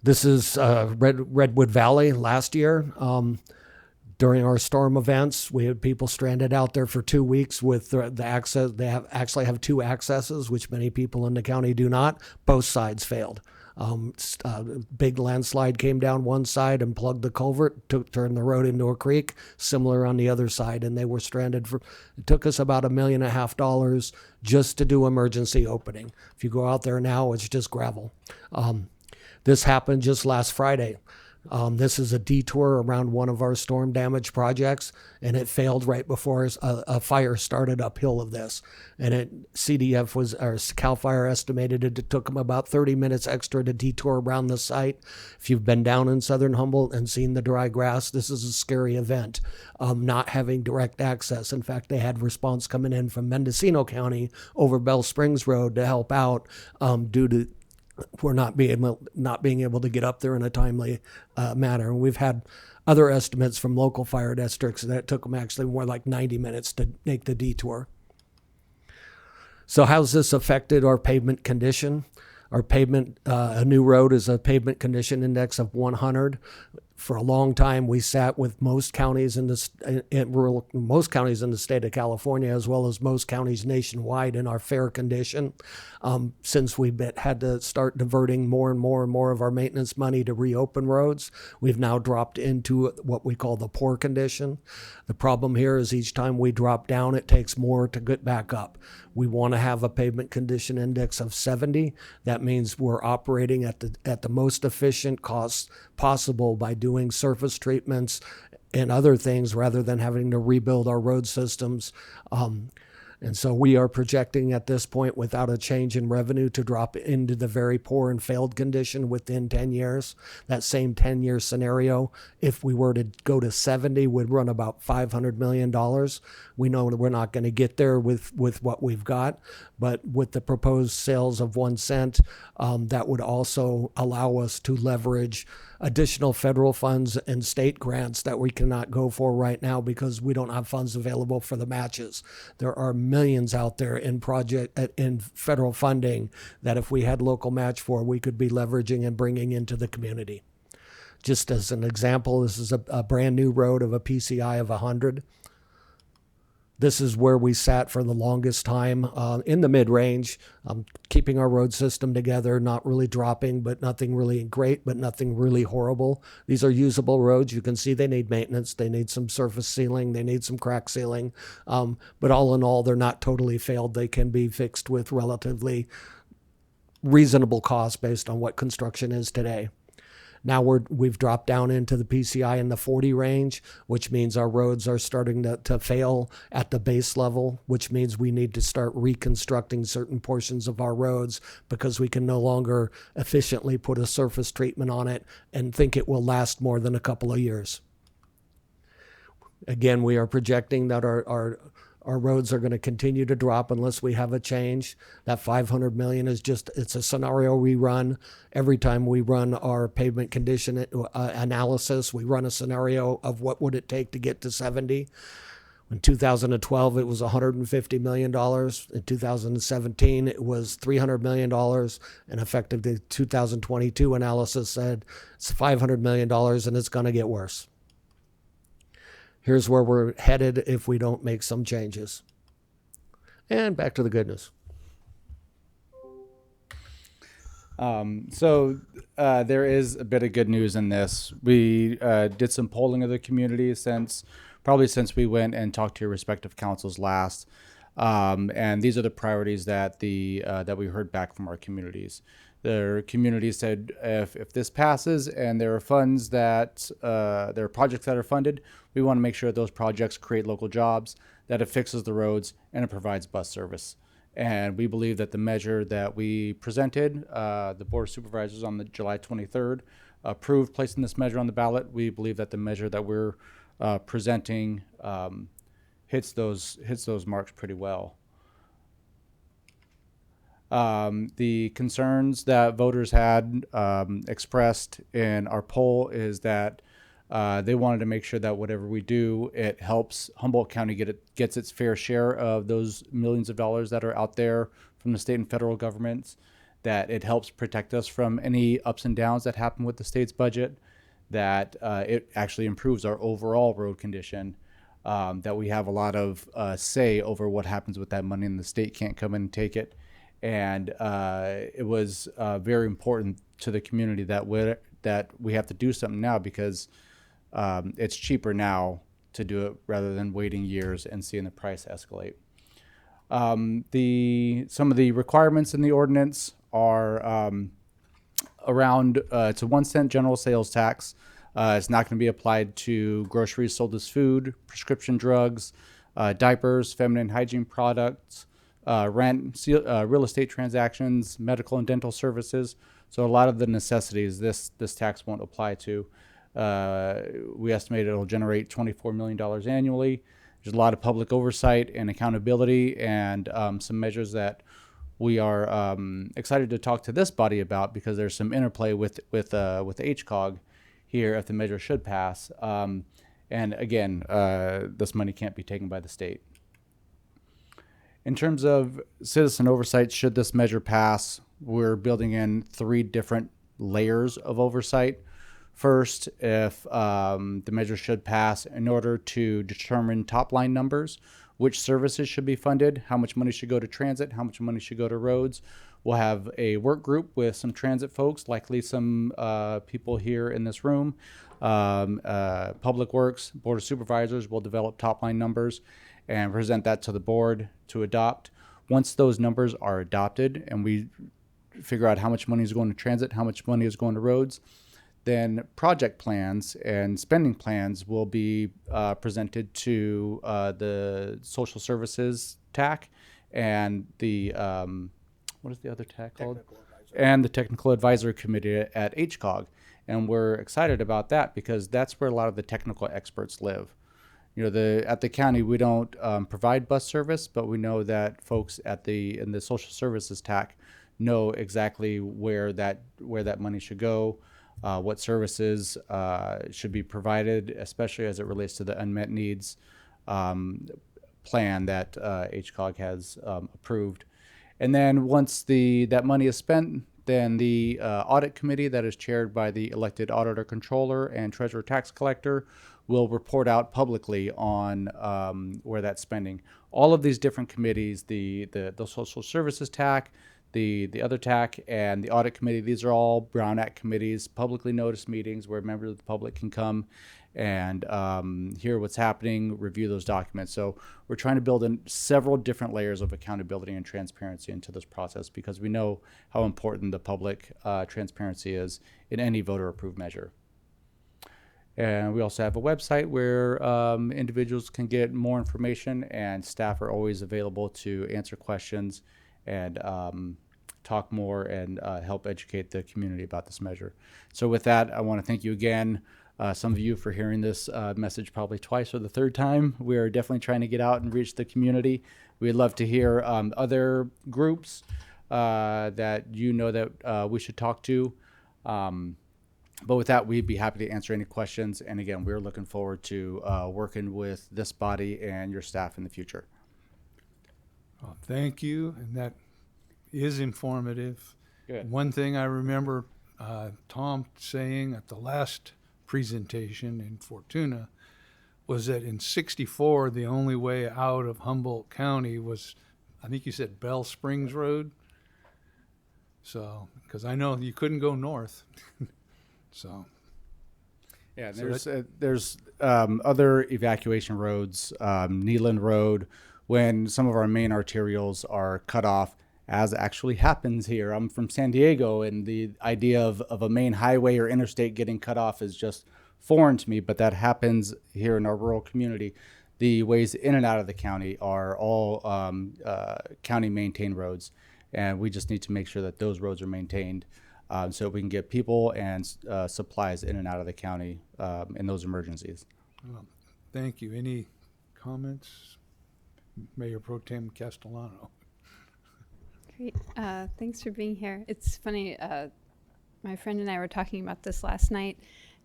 Speaker 13: This is Redwood Valley last year. During our storm events, we had people stranded out there for 2 weeks with the access. They actually have two accesses, which many people in the county do not. Both sides failed. Big landslide came down one side and plugged the culvert, turned the road into a creek, similar on the other side, and they were stranded it took us about $1.5 million just to do emergency opening. If you go out there now, it's just gravel. This happened just last Friday. This is a detour around one of our storm damage projects, and it failed right before a fire started uphill of this. And CAL FIRE estimated it took them about 30 minutes extra to detour around the site. If you've been down in southern Humboldt and seen the dry grass, this is a scary event, not having direct access. In fact, they had response coming in from Mendocino County over Bell Springs Road to help out due to for not being able to get up there in a timely manner. And we've had other estimates from local fire districts that it took them actually more like 90 minutes to make the detour. So how's this affected our pavement condition? Our pavement, a new road is a pavement condition index of 100. For a long time, we sat with most counties in most counties in the state of California, as well as most counties nationwide, in our fair condition. Since we've had to start diverting more and more of our maintenance money to reopen roads, we've now dropped into what we call the poor condition. The problem here is each time we drop down, it takes more to get back up. We want to have a pavement condition index of 70. That means we're operating at the most efficient cost possible by doing surface treatments and other things rather than having to rebuild our road systems. And so we are projecting at this point, without a change in revenue, to drop into the very poor and failed condition within 10 years. That same 10-year scenario, if we were to go to 70, would run about $500 million. We know we're not going to get there with what we've got, but with the proposed sales of 1 cent, that would also allow us to leverage additional federal funds and state grants that we cannot go for right now because we don't have funds available for the matches. There are millions out there in federal funding that if we had local match for, we could be leveraging and bringing into the community. Just as an example, this is a brand new road of a PCI of 100. This is where we sat for the longest time, in the mid-range, keeping our road system together, not really dropping, but nothing really great, but nothing really horrible. These are usable roads. You can see they need maintenance. They need some surface sealing. They need some crack sealing. But all in all, they're not totally failed. They can be fixed with relatively reasonable cost based on what construction is today. Now we've dropped down into the PCI in the 40 range, which means our roads are starting to fail at the base level, which means we need to start reconstructing certain portions of our roads because we can no longer efficiently put a surface treatment on it and think it will last more than a couple of years. Again, we are projecting that our roads are going to continue to drop unless we have a change. That $500 million is it's a scenario we run. Every time we run our pavement condition analysis, we run a scenario of what would it take to get to 70. In 2012, it was $150 million. In 2017, it was $300 million. And effective the 2022 analysis said it's $500 million and it's going to get worse. Here's where we're headed if we don't make some changes. And back to the good news.
Speaker 12: So there is a bit of good news in this. We did some polling of the community since we went and talked to your respective councils last. And these are the priorities that that we heard back from our communities. Their community said if this passes and there are funds that there are projects that are funded, we want to make sure those projects create local jobs, that it fixes the roads, and it provides bus service. And we believe that the measure that we presented, the Board of Supervisors on the July 23rd approved placing this measure on the ballot. We believe that the measure that we're presenting hits those marks pretty well. The concerns that voters had expressed in our poll is that they wanted to make sure that whatever we do, it helps Humboldt County gets its fair share of those millions of dollars that are out there from the state and federal governments, that it helps protect us from any ups and downs that happen with the state's budget, that it actually improves our overall road condition, that we have a lot of say over what happens with that money and the state can't come in and take it. And it was very important to the community that we have to do something now because it's cheaper now to do it rather than waiting years and seeing the price escalate. Some of the requirements in the ordinance are around it's a 1 cent general sales tax. It's not going to be applied to groceries sold as food, prescription drugs, diapers, feminine hygiene products, rent, real estate transactions, medical and dental services. So a lot of the necessities this tax won't apply to. We estimate it'll generate $24 million annually. There's a lot of public oversight and accountability and some measures that we are excited to talk to this body about, because there's some interplay with HCOG here if the measure should pass. And again, this money can't be taken by the state. In terms of citizen oversight, should this measure pass, we're building in 3 different layers of oversight. First, if the measure should pass, in order to determine top line numbers, which services should be funded, how much money should go to transit, how much money should go to roads, we'll have a work group with some transit folks, likely some people here in this room. Public Works, Board of Supervisors will develop top line numbers and present that to the board to adopt. Once those numbers are adopted and we figure out how much money is going to transit, how much money is going to roads, then project plans and spending plans will be presented to the Social Services TAC and the, what is the other TAC called? And the Technical Advisory Committee at HCOG. And we're excited about that because that's where a lot of the technical experts live. You know, at the county, we don't provide bus service, but we know that folks in the Social Services TAC know exactly where that money should go, what services should be provided, especially as it relates to the unmet needs plan that HCOG has approved. And then once that money is spent, then the audit committee that is chaired by the elected auditor controller and treasurer tax collector will report out publicly on where that's spending. All of these different committees, the Social Services TAC, the other TAC, and the Audit Committee, these are all Brown Act committees, publicly noticed meetings where members of the public can come and hear what's happening, review those documents. So we're trying to build in several different layers of accountability and transparency into this process because we know how important the public transparency is in any voter-approved measure. And we also have a website where individuals can get more information, and staff are always available to answer questions and talk more and help educate the community about this measure. So with that, I want to thank you again, some of you, for hearing this message probably twice or the third time. We are definitely trying to get out and reach the community. We'd love to hear other groups that you know that we should talk to. But with that, we'd be happy to answer any questions. And again, we're looking forward to working with this body and your staff in the future.
Speaker 2: Well, thank you, and that is informative.
Speaker 12: Good.
Speaker 2: One thing I remember Tom saying at the last presentation in Fortuna was that in '64, the only way out of Humboldt County was, I think you said Bell Springs Road. So, because I know you couldn't go north. So,
Speaker 12: yeah, there's other evacuation roads, Neeland Road, when some of our main arterials are cut off, as actually happens here. I'm from San Diego, and the idea of a main highway or interstate getting cut off is just foreign to me, but that happens here in our rural community. The ways in and out of the county are all county maintained roads, and we just need to make sure that those roads are maintained so we can get people and supplies in and out of the county in those emergencies.
Speaker 2: well, thank you. Any comments? Mayor Pro Tem Castellano.
Speaker 7: Great. Thanks for being here. It's funny. My friend and I were talking about this last night,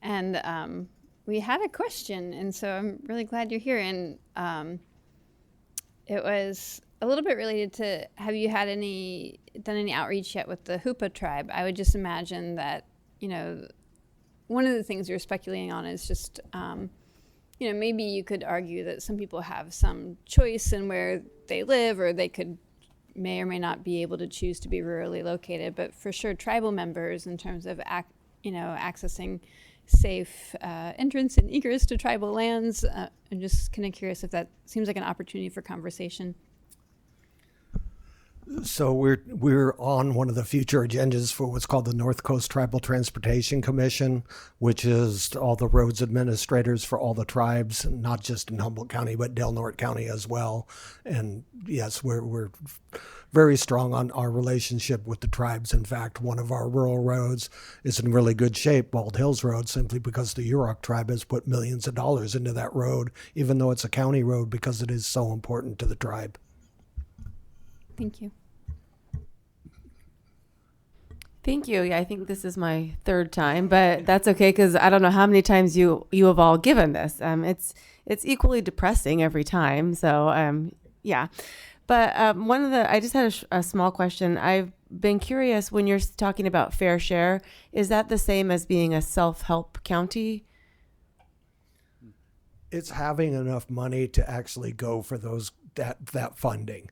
Speaker 7: and we had a question, and so I'm really glad you're here. And it was a little bit related to, have you done any outreach yet with the Hoopa tribe? I would just imagine that, one of the things you're speculating on is just, maybe you could argue that some people have some choice in where they live, or they may or may not be able to choose to be rurally located. But for sure, tribal members, in terms of accessing safe entrance and egress to tribal lands, I'm just kind of curious if that seems like an opportunity for conversation.
Speaker 13: So we're on one of the future agendas for what's called the North Coast Tribal Transportation Commission, which is all the roads administrators for all the tribes, not just in Humboldt County, but Del Norte County as well. And yes, we're very strong on our relationship with the tribes. In fact, one of our rural roads is in really good shape, Bald Hills Road, simply because the Yurok tribe has put millions of dollars into that road, even though it's a county road, because it is so important to the tribe.
Speaker 7: Thank you.
Speaker 5: Thank you. Yeah, I think this is my third time, but that's okay because I don't know how many times you have all given this. It's equally depressing every time. So yeah, but I just had a small question. I've been curious when you're talking about fair share. Is that the same as being a self-help county?
Speaker 13: It's having enough money to actually go for that funding.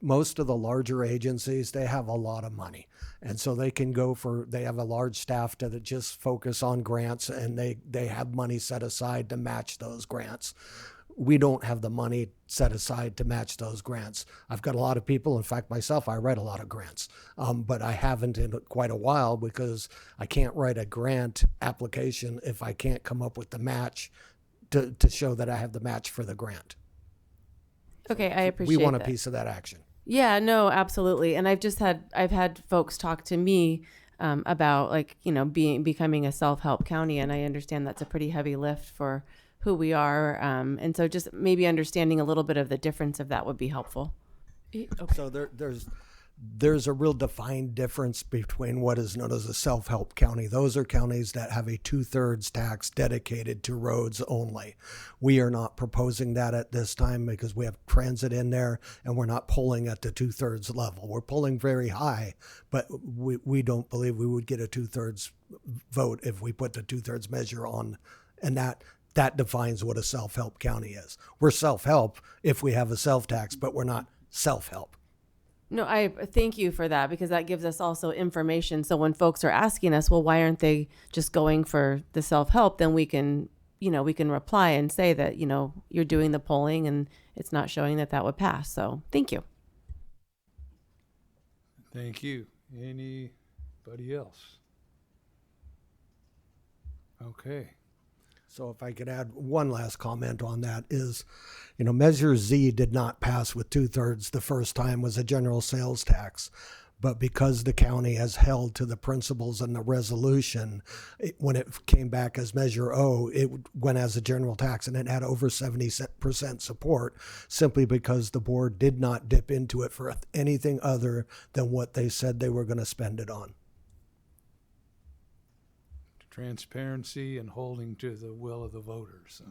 Speaker 13: Most of the larger agencies, they have a lot of money, and so they can they have a large staff that just focus on grants, and they have money set aside to match those grants. We don't have the money set aside to match those grants. I've got a lot of people, in fact, myself, I write a lot of grants, but I haven't in quite a while because I can't write a grant application if I can't come up with the match to show that I have the match for the grant.
Speaker 5: Okay, I appreciate
Speaker 13: We want a
Speaker 5: that.
Speaker 13: piece of that action.
Speaker 5: Yeah, no, absolutely. And I've had folks talk to me about becoming a self-help county, and I understand that's a pretty heavy lift for who we are. And so just maybe understanding a little bit of the difference of that would be helpful.
Speaker 13: So there's a real defined difference between what is known as a self-help county. Those are counties that have a 2/3 tax dedicated to roads only. We are not proposing that at this time because we have transit in there and we're not pulling at the 2/3 level. We're pulling very high, but we don't believe we would get a 2/3 vote if we put the 2/3 measure on, and that defines what a self-help county is. We're self-help if we have a self-tax, but we're not self-help.
Speaker 5: No, I thank you for that because that gives us also information. So when folks are asking us, well, why aren't they just going for the self-help? Then we can reply and say that, you're doing the polling and it's not showing that would pass. So thank you.
Speaker 2: Thank you. Anybody else? Okay.
Speaker 13: So if I could add one last comment on that is, Measure Z did not pass with 2/3 the first time, was a general sales tax. But because the county has held to the principles and the resolution, when it came back as Measure O, it went as a general tax, and it had over 70% support simply because the board did not dip into it for anything other than what they said they were going to spend it on.
Speaker 2: Transparency and holding to the will of the voters.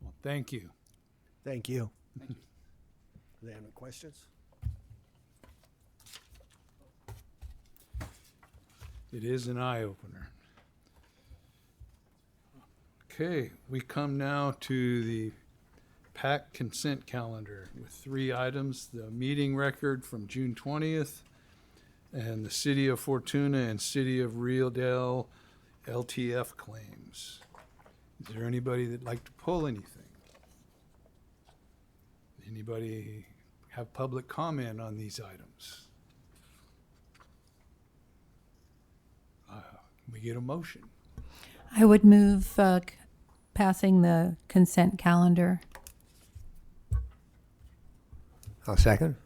Speaker 2: Well, thank you.
Speaker 13: Thank you. Are there any questions?
Speaker 2: It is an eye-opener. Okay, we come now to the PAC consent calendar with 3 items: the meeting record from June 20th, and the City of Fortuna and City of Realdale LTF claims. Is there anybody that'd like to pull anything? Anybody have public comment on these items? We get a motion.
Speaker 11: I would move passing the consent calendar.
Speaker 14: I'll second.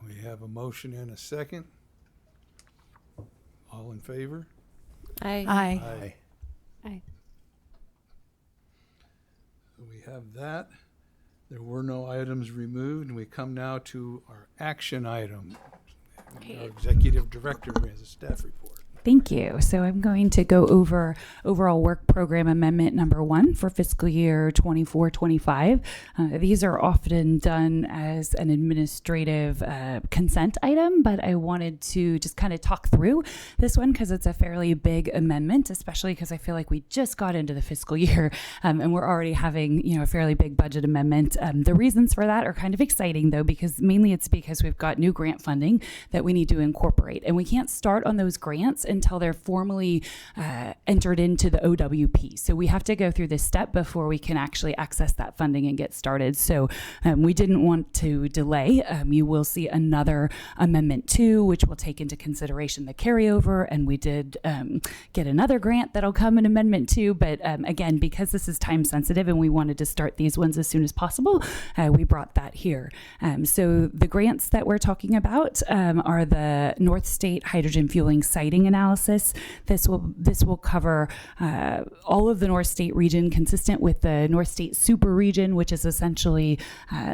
Speaker 2: We have a motion and a second. All in favor?
Speaker 5: Aye.
Speaker 11: Aye.
Speaker 7: Aye.
Speaker 2: So we have that. There were no items removed, and we come now to our action item. Our executive director has a staff report.
Speaker 4: Thank you. So I'm going to go over overall work program amendment number 1 for fiscal year 24-25. These are often done as an administrative consent item, but I wanted to just kind of talk through this one because it's a fairly big amendment, especially because I feel like we just got into the fiscal year and we're already having, a fairly big budget amendment. The reasons for that are kind of exciting though, because mainly it's because we've got new grant funding that we need to incorporate, and we can't start on those grants until they're formally entered into the OWP. So we have to go through this step before we can actually access that funding and get started. So we didn't want to delay. You will see another Amendment 2, which will take into consideration the carryover. And we did get another grant that'll come in Amendment 2. But again, because this is time sensitive and we wanted to start these ones as soon as possible, we brought that here. So the grants that we're talking about are the North State Hydrogen Fueling Siting Analysis analysis. This will cover all of the North State region, consistent with the North State super region, which is essentially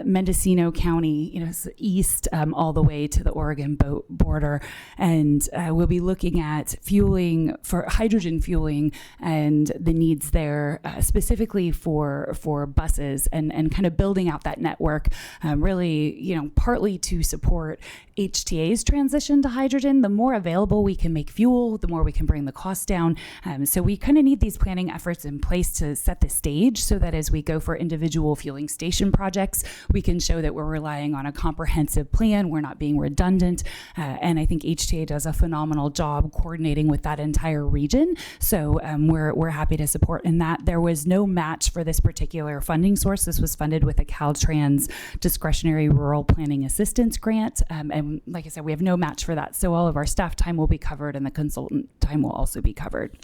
Speaker 4: Mendocino County, east all the way to the Oregon border. And we'll be looking at fueling for hydrogen fueling and the needs there, specifically for buses, and kind of building out that network, really, partly to support HTA's transition to hydrogen. The more available we can make fuel, the more we can bring the cost down. So we kind of need these planning efforts in place to set the stage so that as we go for individual fueling station projects, we can show that we're relying on a comprehensive plan. We're not being redundant. And I think HTA does a phenomenal job coordinating with that entire region. So we're happy to support in that. There was no match for this particular funding source. This was funded with a Caltrans discretionary rural planning assistance grant. And like I said, we have no match for that. So all of our staff time will be covered and the consultant time will also be covered.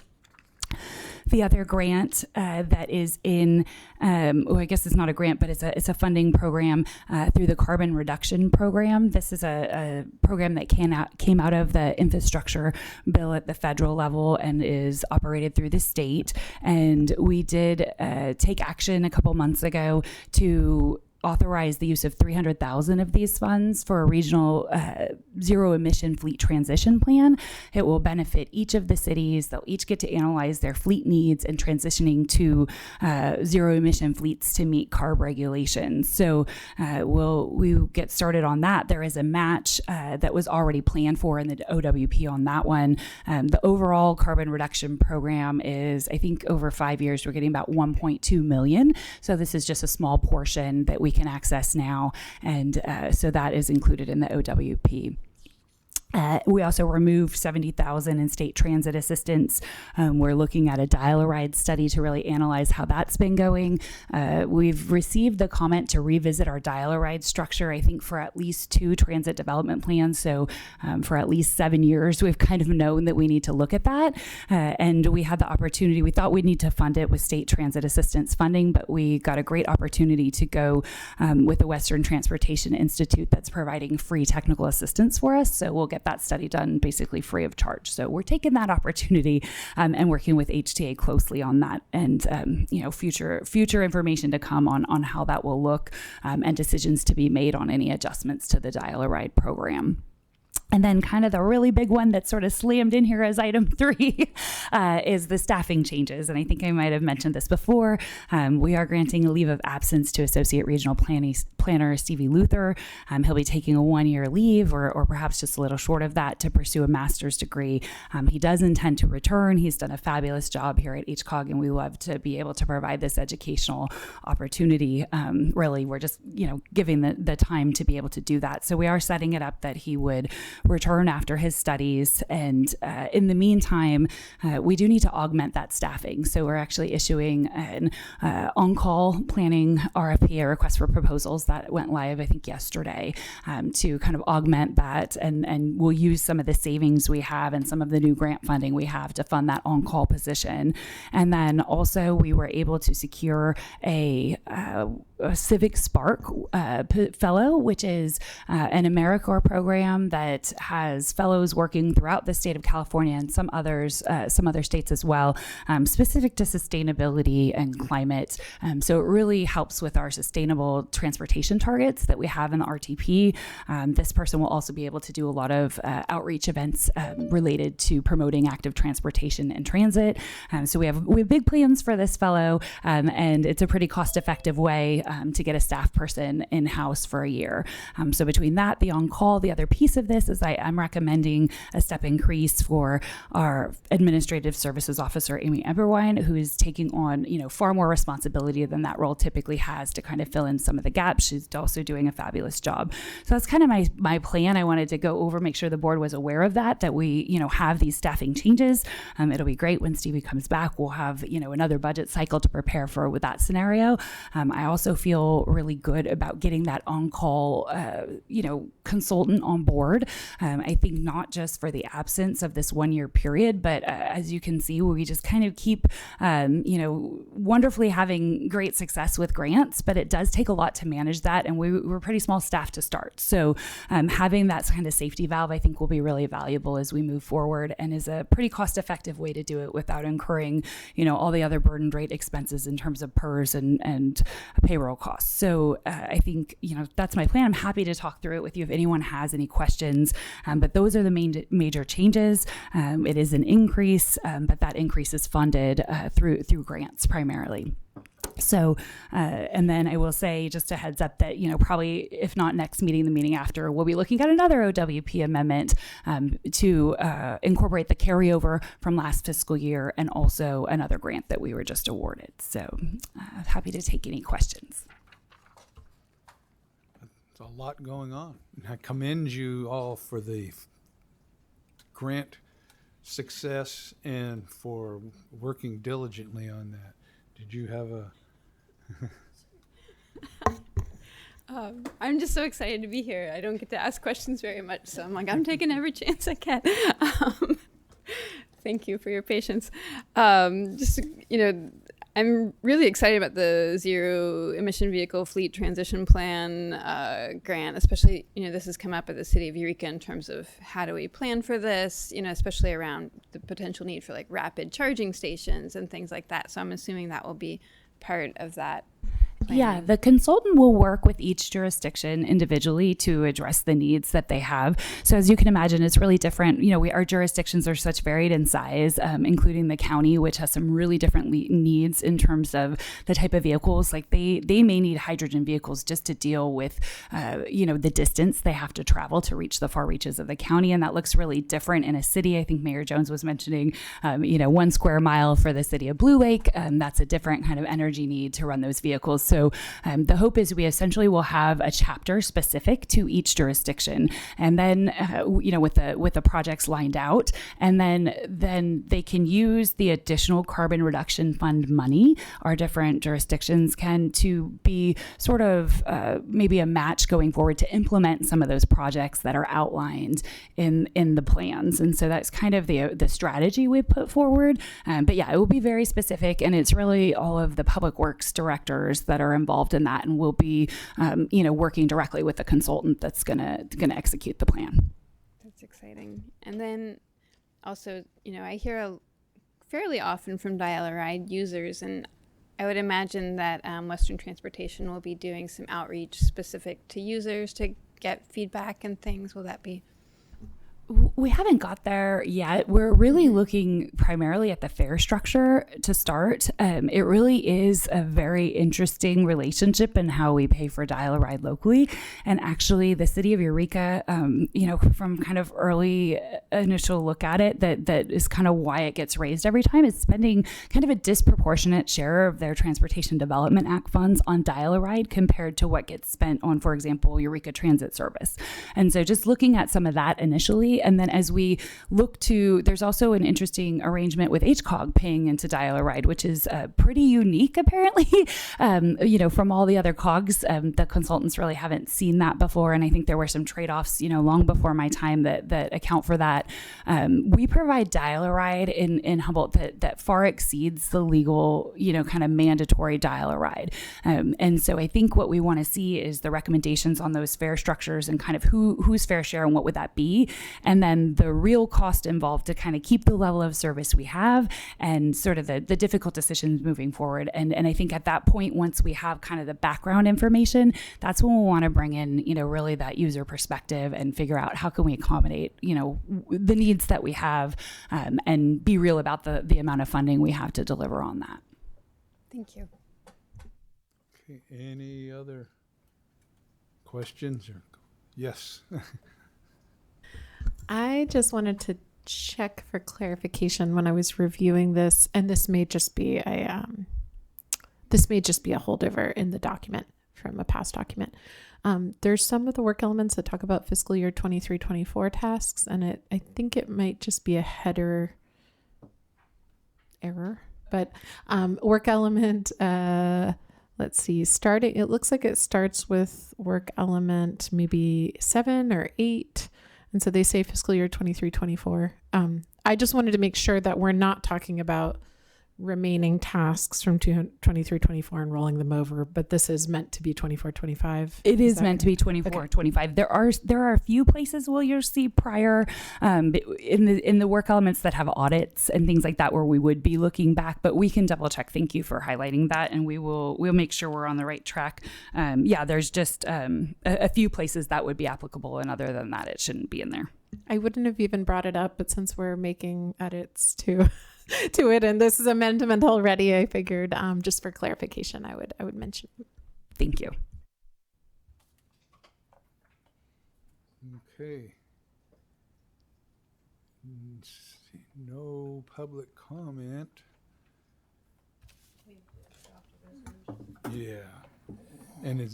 Speaker 4: The other grant that is in, I guess it's not a grant, but it's a funding program through the Carbon Reduction Program. This is a program that came out of the infrastructure bill at the federal level and is operated through the state. And we did take action a couple months ago to authorize the use of 300,000 of these funds for a regional zero emission fleet transition plan. It will benefit each of the cities. They'll each get to analyze their fleet needs and transitioning to zero emission fleets to meet CARB regulations. So we'll get started on that. There is a match that was already planned for in the OWP on that one. The overall carbon reduction program is, I think over 5 years, we're getting about 1.2 million. So this is just a small portion that we can access now, and so that is included in the OWP. We also removed 70,000 in state transit assistance. We're looking at a dial-a-ride study to really analyze how that's been going. We've received the comment to revisit our dial-a-ride structure, I think, for at least 2 transit development plans. So for at least 7 years, we've kind of known that we need to look at that. And we had the opportunity, we thought we'd need to fund it with state transit assistance funding, but we got a great opportunity to go with the Western Transportation Institute that's providing free technical assistance for us. So we'll get that study done basically free of charge. So we're taking that opportunity and working with HTA closely on that, and future information to come on how that will look, and decisions to be made on any adjustments to the dial-a-ride program. And then kind of the really big one that sort of slammed in here as item 3 is the staffing changes. And I think I might have mentioned this before. We are granting a leave of absence to Associate Regional Planner Stevie Luther. He'll be taking a 1-year leave or perhaps just a little short of that to pursue a master's degree. He does intend to return. He's done a fabulous job here at HCOG, and we love to be able to provide this educational opportunity. Really, we're just giving the time to be able to do that. So we are setting it up that he would return after his studies. And in the meantime, we do need to augment that staffing. So we're actually issuing an on-call planning RFP, a request for proposals, that went live, I think, yesterday, to kind of augment that. And we'll use some of the savings we have and some of the new grant funding we have to fund that on-call position. And then also we were able to secure a Civic Spark fellow, which is an AmeriCorps program that has fellows working throughout the state of California and some other states as well, specific to sustainability and climate. So it really helps with our sustainable transportation targets that we have in the RTP. This person will also be able to do a lot of outreach events related to promoting active transportation and transit. So we have big plans for this fellow, and it's a pretty cost-effective way to get a staff person in-house for a year. So between that, the on-call, the other piece of this is I'm recommending a step increase for our administrative services officer, Amy Eberwein, who is taking on, far more responsibility than that role typically has to kind of fill in some of the gaps. She's also doing a fabulous job. So that's kind of my plan. I wanted to go over, make sure the board was aware of that we, have these staffing changes. It'll be great when Stevie comes back. We'll have, another budget cycle to prepare for with that scenario. I also feel really good about getting that on-call, consultant on board. I think not just for the absence of this 1 year period, but as you can see, we just kind of keep, wonderfully having great success with grants, but it does take a lot to manage that. And we're pretty small staff to start. So having that kind of safety valve, I think will be really valuable as we move forward and is a pretty cost-effective way to do it without incurring, all the other burdened rate expenses in terms of PERS and payroll costs. So I think, that's my plan. I'm happy to talk through it with you if anyone has any questions. But those are the major changes. It is an increase, but that increase is funded through grants primarily. So, and then I will say just a heads up that, probably if not next meeting, the meeting after, we'll be looking at another OWP amendment to incorporate the carryover from last fiscal year and also another grant that we were just awarded. So happy to take any questions.
Speaker 2: It's a lot going on. I commend you all for the grant success and for working diligently on that. Did you have a...
Speaker 7: I'm just so excited to be here. I don't get to ask questions very much, so I'm like, I'm taking every chance I can. Thank you for your patience. I'm really excited about the zero emission vehicle fleet transition plan grant, especially, this has come up at the city of Eureka in terms of how do we plan for this, especially around the potential need for like rapid charging stations and things like that. So I'm assuming that will be part of that.
Speaker 4: Yeah, the consultant will work with each jurisdiction individually to address the needs that they have. So as you can imagine, it's really different. Our jurisdictions are such varied in size, including the county, which has some really different needs in terms of the type of vehicles. Like they may need hydrogen vehicles just to deal with, the distance they have to travel to reach the far reaches of the county. And that looks really different in a city. I think Mayor Jones was mentioning, 1 square mile for the city of Blue Lake. That's a different kind of energy need to run those vehicles. So the hope is we essentially will have a chapter specific to each jurisdiction, and then with the projects lined out, and then they can use the additional carbon reduction fund money our different jurisdictions can to be sort of maybe a match going forward to implement some of those projects that are outlined in the plans. And so that's kind of the strategy we put forward. But yeah, it will be very specific, and it's really all of the public works directors that are involved in that, and we'll be, working directly with the consultant that's gonna execute the plan.
Speaker 7: That's exciting. And then also, I hear fairly often from dial-a-ride users, and I would imagine that Western Transportation will be doing some outreach specific to users to get feedback and things. Will that be?
Speaker 4: We haven't got there yet. We're really looking primarily at the fare structure to start. It really is a very interesting relationship in how we pay for dial-a-ride locally. And actually, the city of Eureka, from kind of early initial look at it, that is kind of why it gets raised every time, is spending kind of a disproportionate share of their Transportation Development Act funds on dial-a-ride compared to what gets spent on, for example, Eureka Transit Service. And so just looking at some of that initially, and then as we look to, there's also an interesting arrangement with HCOG paying into dial-a-ride, which is pretty unique apparently, from all the other COGs. The consultants really haven't seen that before. And I think there were some trade-offs, long before my time that account for that. We provide dial-a-ride in Humboldt that far exceeds the legal, kind of mandatory dial-a-ride. And so I think what we want to see is the recommendations on those fare structures and kind of whose fair share and what would that be. And then the real cost involved to kind of keep the level of service we have and sort of the difficult decisions moving forward. And I think at that point, once we have kind of the background information, that's when we'll want to bring in, really that user perspective and figure out how can we accommodate, the needs that we have, and be real about the amount of funding we have to deliver on that.
Speaker 7: Thank you.
Speaker 2: Okay, any other questions? Yes.
Speaker 8: I just wanted to check for clarification when I was reviewing this, and this may just be a holdover in the document from a past document. There's some of the work elements that talk about fiscal year 23-24 tasks, and I think it might just be a header error, but work element, let's see, it looks like it starts with work element maybe 7 or 8. And so they say fiscal year 23-24. I just wanted to make sure that we're not talking about remaining tasks from 23-24 and rolling them over, but this is meant to be 24-25.
Speaker 4: It is
Speaker 8: that
Speaker 4: meant to be 24-25. There are a few places where you'll see prior in the work elements that have audits and things like that where we would be looking back, but we can double check. Thank you for highlighting that, and we'll make sure we're on the right track. There's just a few places that would be applicable, and other than that, it shouldn't be in there.
Speaker 8: I wouldn't have even brought it up, but since we're making edits to it, and this is amendment already, I figured just for clarification, I would mention.
Speaker 4: Thank you.
Speaker 2: Okay. No public comment. Yeah. And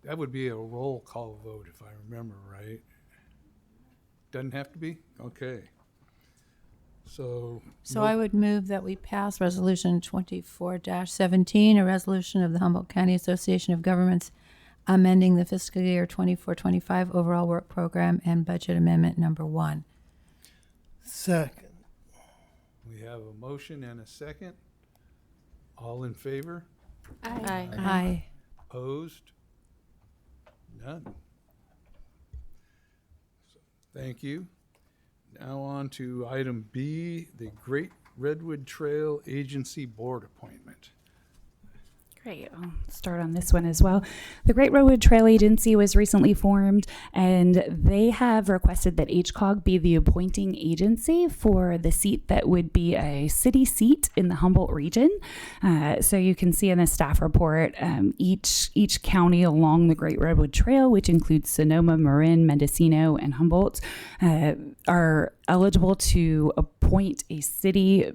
Speaker 2: that would be a roll call vote if I remember right. Doesn't have to be? Okay. So
Speaker 11: I would move that we pass Resolution 24-17, a resolution of the Humboldt County Association of Governments amending the fiscal year 24-25 overall work program and budget amendment number 1.
Speaker 14: Second.
Speaker 2: we have a motion and a second. All in favor?
Speaker 5: Aye.
Speaker 11: Aye.
Speaker 2: Opposed? None. So, thank you. Now on to item B, the Great Redwood Trail Agency Board appointment.
Speaker 4: Great. I'll start on this one as well. The Great Redwood Trail Agency was recently formed, and they have requested that HCOG be the appointing agency for the seat that would be a city seat in the Humboldt region. So you can see in the staff report, each county along the Great Redwood Trail, which includes Sonoma, Marin, Mendocino, and Humboldt, are eligible to appoint a city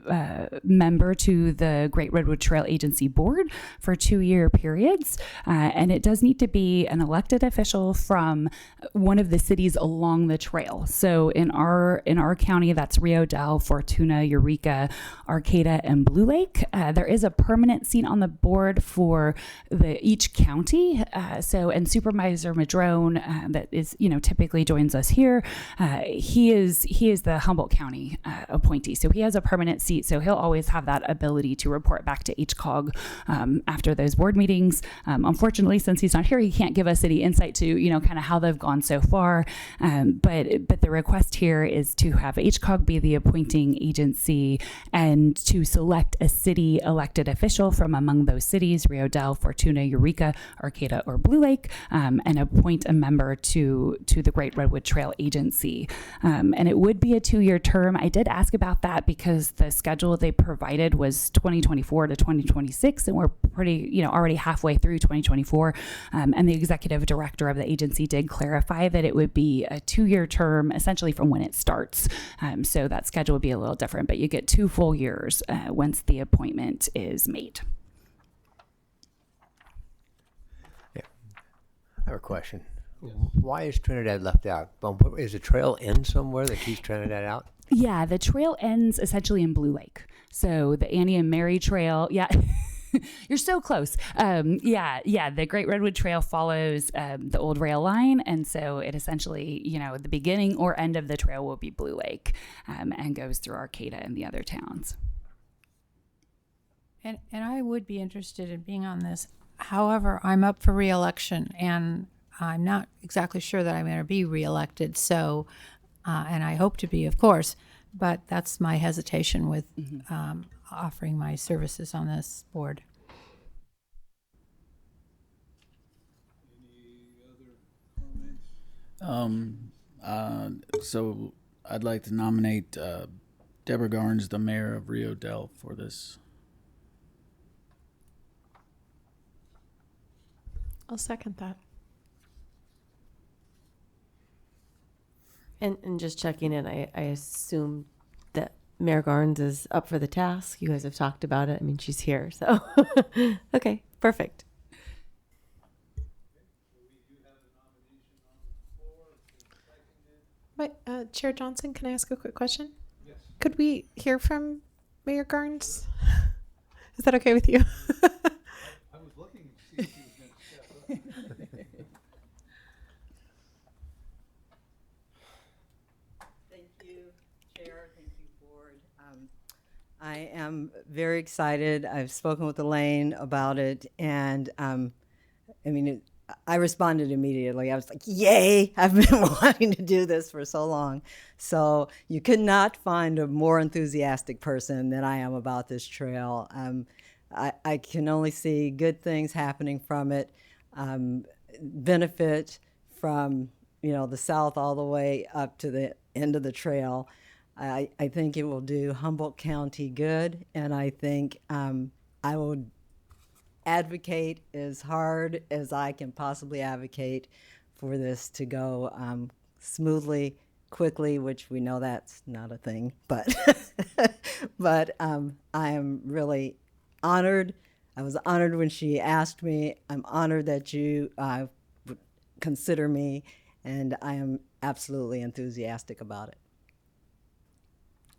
Speaker 4: member to the Great Redwood Trail Agency Board for 2-year periods. And it does need to be an elected official from one of the cities along the trail. So in our county, that's Rio Dell, Fortuna, Eureka, Arcata, and Blue Lake. There is a permanent seat on the board for each county. And Supervisor Madrone, that is, typically joins us here. He is the Humboldt County appointee. So he has a permanent seat. So he'll always have that ability to report back to HCOG after those board meetings. Unfortunately, since he's not here, he can't give us any insight to, kind of how they've gone so far. But the request here is to have HCOG be the appointing agency and to select a city elected official from among those cities, Rio Dell, Fortuna, Eureka, Arcata, or Blue Lake, and appoint a member to the Great Redwood Trail Agency. And it would be a 2-year term. I did ask about that because the schedule they provided was 2024 to 2026, and we're pretty, already halfway through 2024. And the executive director of the agency did clarify that it would be a 2-year term, essentially from when it starts. So that schedule would be a little different, but you get 2 full years once the appointment is made.
Speaker 14: Yeah. I have a question. Why is Trinidad left out? Is the trail end somewhere that keeps Trinidad out?
Speaker 4: Yeah, the trail ends essentially in Blue Lake. So the Annie and Mary Trail, yeah. You're so close. The Great Redwood Trail follows the old rail line. And so it essentially, the beginning or end of the trail will be Blue Lake and goes through Arcata and the other towns.
Speaker 11: And I would be interested in being on this. However, I'm up for re-election, and I'm not exactly sure that I'm going to be re-elected. So, and I hope to be, of course, but that's my hesitation with offering my services on this board.
Speaker 2: Any other comments?
Speaker 15: So I'd like to nominate Deborah Garnes, the mayor of Rio Dell, for this.
Speaker 8: I'll second that.
Speaker 5: And just checking in, I assume that Mayor Garnes is up for the task. You guys have talked about it. I mean, she's here, so okay, perfect.
Speaker 8: But Chair Johnson, can I ask a quick question? Yes. Could we hear from Mayor Garnes? Is that okay with you?
Speaker 2: I was looking to see if he was going to step up.
Speaker 16: I am very excited. I've spoken with Elaine about it, and I responded immediately. I was like, yay, I've been wanting to do this for so long. So you could not find a more enthusiastic person than I am about this trail. I can only see good things happening from it, benefit from, the south all the way up to the end of the trail. I think it will do Humboldt County good, and I think I will advocate as hard as I can possibly advocate for this to go smoothly, quickly, which we know that's not a thing, but but I am really honored. I was honored when she asked me. I'm honored that you would consider me, and I am absolutely enthusiastic about it.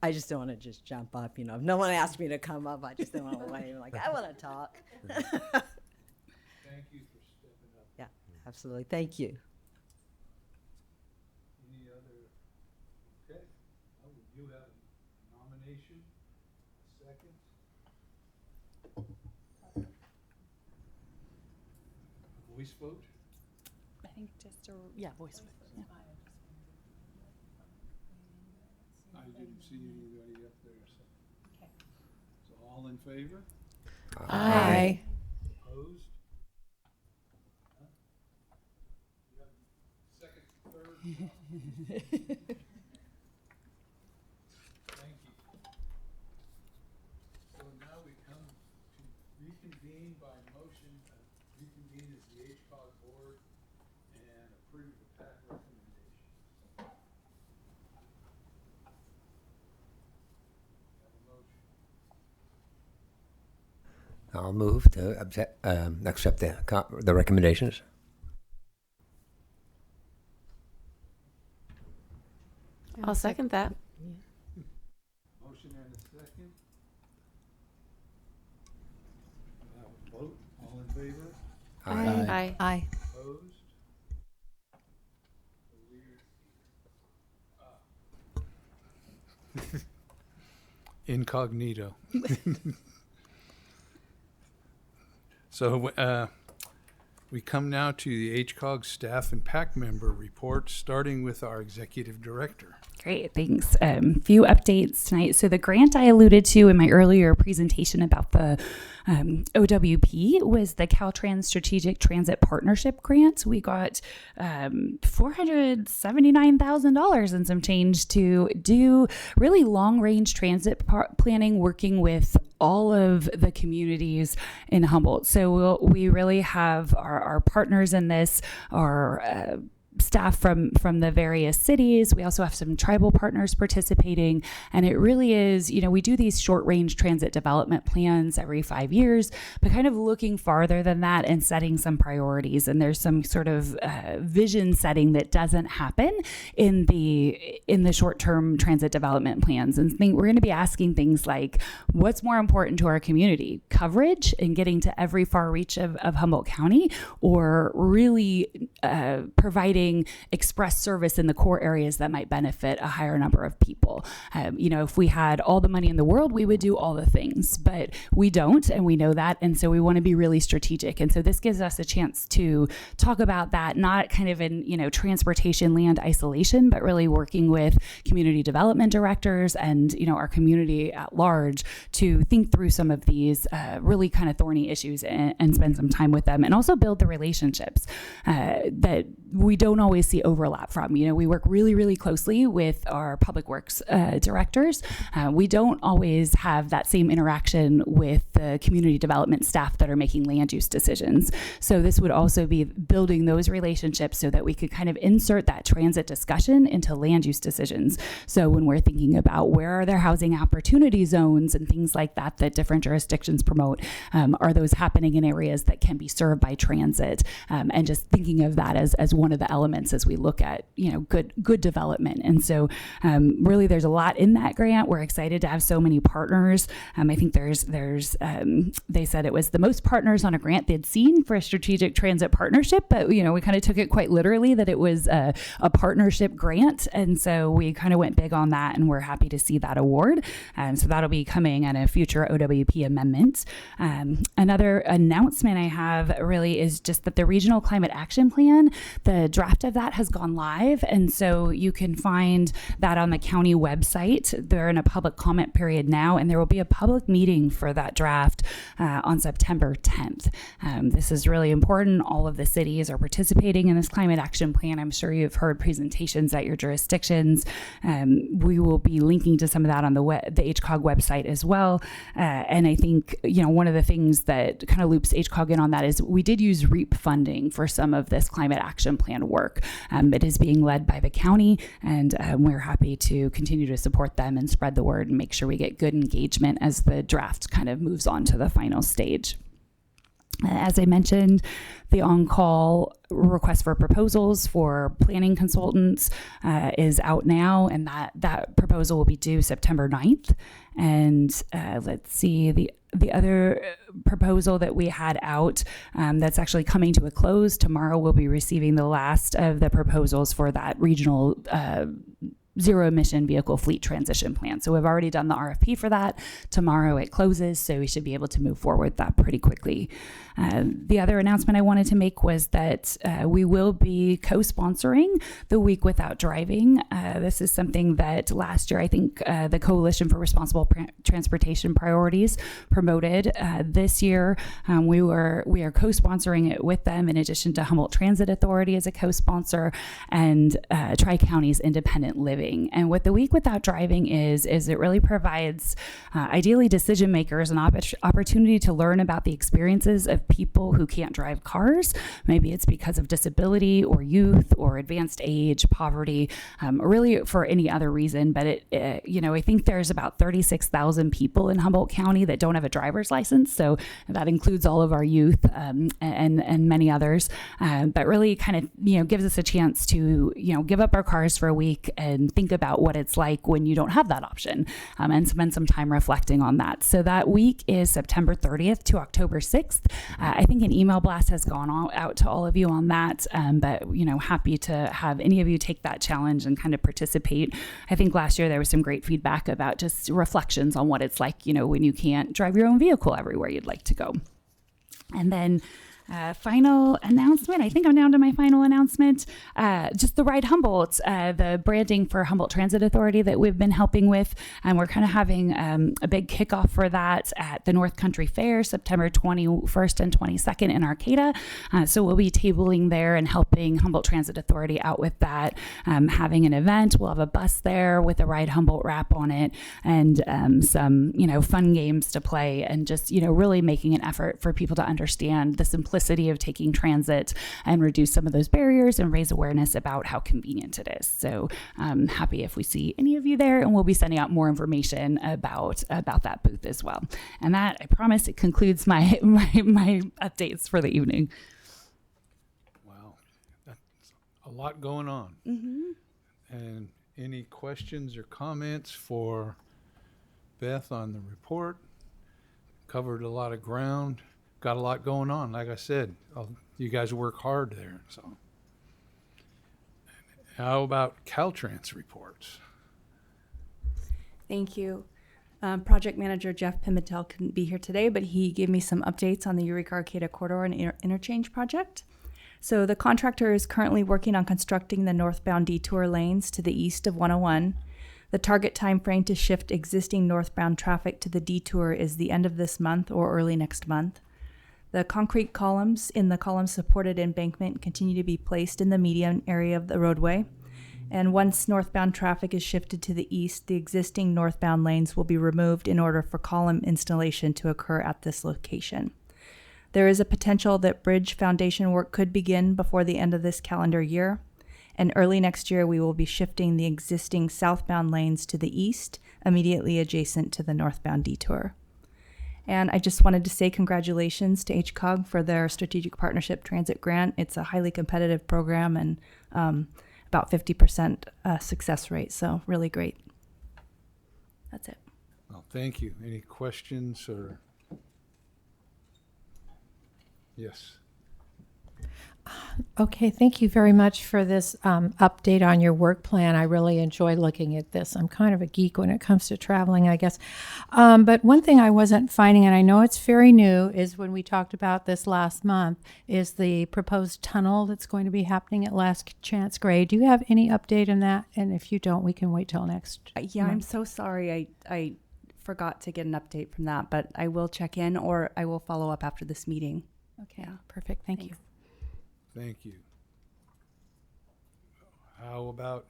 Speaker 16: I just don't want to just jump up, If no one asked me to come up, I just don't want to wave. Like, I want to talk.
Speaker 2: Thank you for stepping up.
Speaker 16: Yeah, absolutely. Thank you.
Speaker 2: Any other? Okay. Oh, you have a nomination. A second. A voice vote?
Speaker 4: I think just voice vote. Yeah.
Speaker 2: I didn't see anybody up there, so. Okay. So all in favor?
Speaker 11: Aye.
Speaker 2: Opposed? Huh? You have second, third? Thank you. So now we come to reconvene by motion, reconvene as the HCOG board and approve the PAC recommendations. Have a motion.
Speaker 14: I'll move to accept the recommendations.
Speaker 5: I'll second that.
Speaker 2: Motion and a second. Vote, all in favor?
Speaker 5: Aye.
Speaker 11: Aye.
Speaker 2: Opposed? So incognito. So we come now to the HCOG staff and PAC member reports, starting with our executive director.
Speaker 4: Great, thanks. Few updates tonight. So the grant I alluded to in my earlier presentation about the OWP was the Caltrans Strategic Transit Partnership Grant. We got $479,000 and some change to do really long-range transit planning, working with all of the communities in Humboldt. So we really have our partners in this, our staff from the various cities. We also have some tribal partners participating, and it really is, we do these short range transit development plans every 5 years, but kind of looking farther than that and setting some priorities. And there's some sort of vision setting that doesn't happen in the short term transit development plans. And we're going to be asking things like, what's more important to our community, coverage and getting to every far reach of Humboldt County, or really providing express service in the core areas that might benefit a higher number of people. If we had all the money in the world, we would do all the things, but we don't, and we know that, and so we want to be really strategic. And so this gives us a chance to talk about that, not kind of in transportation land isolation, but really working with community development directors and our community at large to think through some of these really kind of thorny issues and spend some time with them, and also build the relationships that we don't always see overlap from. We work really, really closely with our public works directors. We don't always have that same interaction with the community development staff that are making land use decisions. So this would also be building those relationships so that we could kind of insert that transit discussion into land use decisions. So when we're thinking about where are there housing opportunity zones and things like that different jurisdictions promote, are those happening in areas that can be served by transit? And just thinking of that as one of the elements elements as we look at, good development. And so really there's a lot in that grant. We're excited to have so many partners. I think there's they said it was the most partners on a grant they'd seen for a strategic transit partnership, but we kind of took it quite literally that it was a partnership grant. And so we kind of went big on that, and we're happy to see that award. So that'll be coming at a future OWP amendment. Another announcement I have really is just that the Regional Climate Action Plan, the draft of that has gone live. And so you can find that on the county website. They're in a public comment period now, and there will be a public meeting for that draft on September 10th. This is really important. All of the cities are participating in this climate action plan. I'm sure you've heard presentations at your jurisdictions. We will be linking to some of that on the HCOG website as well. And I think, one of the things that kind of loops HCOG in on that is we did use REAP funding for some of this climate action plan work. It is being led by the county, and we're happy to continue to support them and spread the word and make sure we get good engagement as the draft kind of moves on to the final stage. As I mentioned, the on-call request for proposals for planning consultants is out now, and that proposal will be due September 9th. And let's see, the other proposal that we had out that's actually coming to a close tomorrow, we'll be receiving the last of the proposals for that regional zero emission vehicle fleet transition plan. So we've already done the RFP for that. Tomorrow it closes, so we should be able to move forward that pretty quickly. The other announcement I wanted to make was that we will be co-sponsoring the Week Without Driving. This is something that last year I think the Coalition for Responsible Transportation Priorities promoted. This year we are co-sponsoring it with them, in addition to Humboldt Transit Authority as a co-sponsor and Tri-Counties Independent Living. And what the Week Without Driving is it really provides ideally decision makers an opportunity to learn about the experiences of people who can't drive cars. Maybe it's because of disability or youth or advanced age, poverty, or really for any other reason. But I think there's about 36,000 people in Humboldt County that don't have a driver's license. So that includes all of our youth and many others. But really kind of, gives us a chance to, give up our cars for a week and think about what it's like when you don't have that option, and spend some time reflecting on that. So that week is September 30th to October 6th. I think an email blast has gone out to all of you on that, but happy to have any of you take that challenge and kind of participate. I think last year there was some great feedback about just reflections on what it's like, when you can't drive your own vehicle everywhere you'd like to go. And then final announcement. I think I'm down to my final announcement. Just the Ride Humboldt, the branding for Humboldt Transit Authority that we've been helping with. And we're kind of having a big kickoff for that at the North Country Fair, September 21st and 22nd in Arcata. So we'll be tabling there and helping Humboldt Transit Authority out with that, having an event. We'll have a bus there with a Ride Humboldt wrap on it and some, fun games to play, and just, really making an effort for people to understand the simplicity of taking transit and reduce some of those barriers and raise awareness about how convenient it is. So I'm happy if we see any of you there, and we'll be sending out more information about that booth as well. And that, I promise, it concludes my updates for the evening.
Speaker 2: Wow, that's a lot going on.
Speaker 4: Mm-hmm.
Speaker 2: And any questions or comments for Beth on the report? Covered a lot of ground. Got a lot going on. Like I said, you guys work hard there. So, how about Caltrans reports?
Speaker 17: Thank you. Project Manager Jeff Pimentel couldn't be here today, but he gave me some updates on the Eureka Arcata Corridor and Interchange project. So the contractor is currently working on constructing the northbound detour lanes to the east of 101. The target time frame to shift existing northbound traffic to the detour is the end of this month or early next month. The concrete columns in the column-supported embankment continue to be placed in the median area of the roadway. And once northbound traffic is shifted to the east, the existing northbound lanes will be removed in order for column installation to occur at this location. There is a potential that bridge foundation work could begin before the end of this calendar year. And early next year, we will be shifting the existing southbound lanes to the east, immediately adjacent to the northbound detour. And I just wanted to say congratulations to HCOG for their Strategic Partnership Transit Grant. It's a highly competitive program and about 50% success rate, so really great. That's it.
Speaker 2: Well, thank you. Any questions or? Yes.
Speaker 11: Okay, thank you very much for this update on your work plan. I really enjoy looking at this. I'm kind of a geek when it comes to traveling, I guess. But one thing I wasn't finding, and I know it's very new, is when we talked about this last month, is the proposed tunnel that's going to be happening at Last Chance Gray. Do you have any update on that? And if you don't, we can wait till next
Speaker 17: Yeah, I'm
Speaker 11: month.
Speaker 17: so sorry. I forgot to get an update from that, but I will check in or I will follow up after this meeting.
Speaker 11: Okay, perfect. Thank you.
Speaker 2: Thank you. How about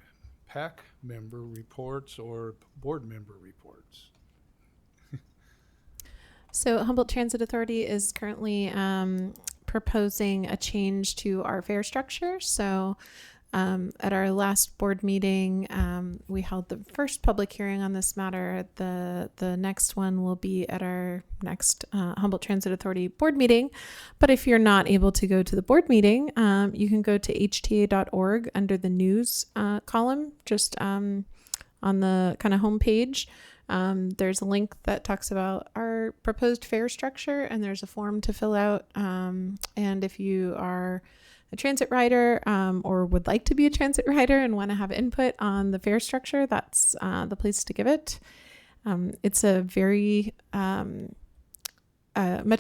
Speaker 2: PAC member reports or board member reports?
Speaker 8: So Humboldt Transit Authority is currently proposing a change to our fare structure. So at our last board meeting, we held the first public hearing on this matter. The next one will be at our next Humboldt Transit Authority board meeting. But if you're not able to go to the board meeting, you can go to hta.org under the news column, just on the kind of homepage. There's a link that talks about our proposed fare structure, and there's a form to fill out. And if you are a transit rider or would like to be a transit rider and want to have input on the fare structure, that's the place to give it. It's a very much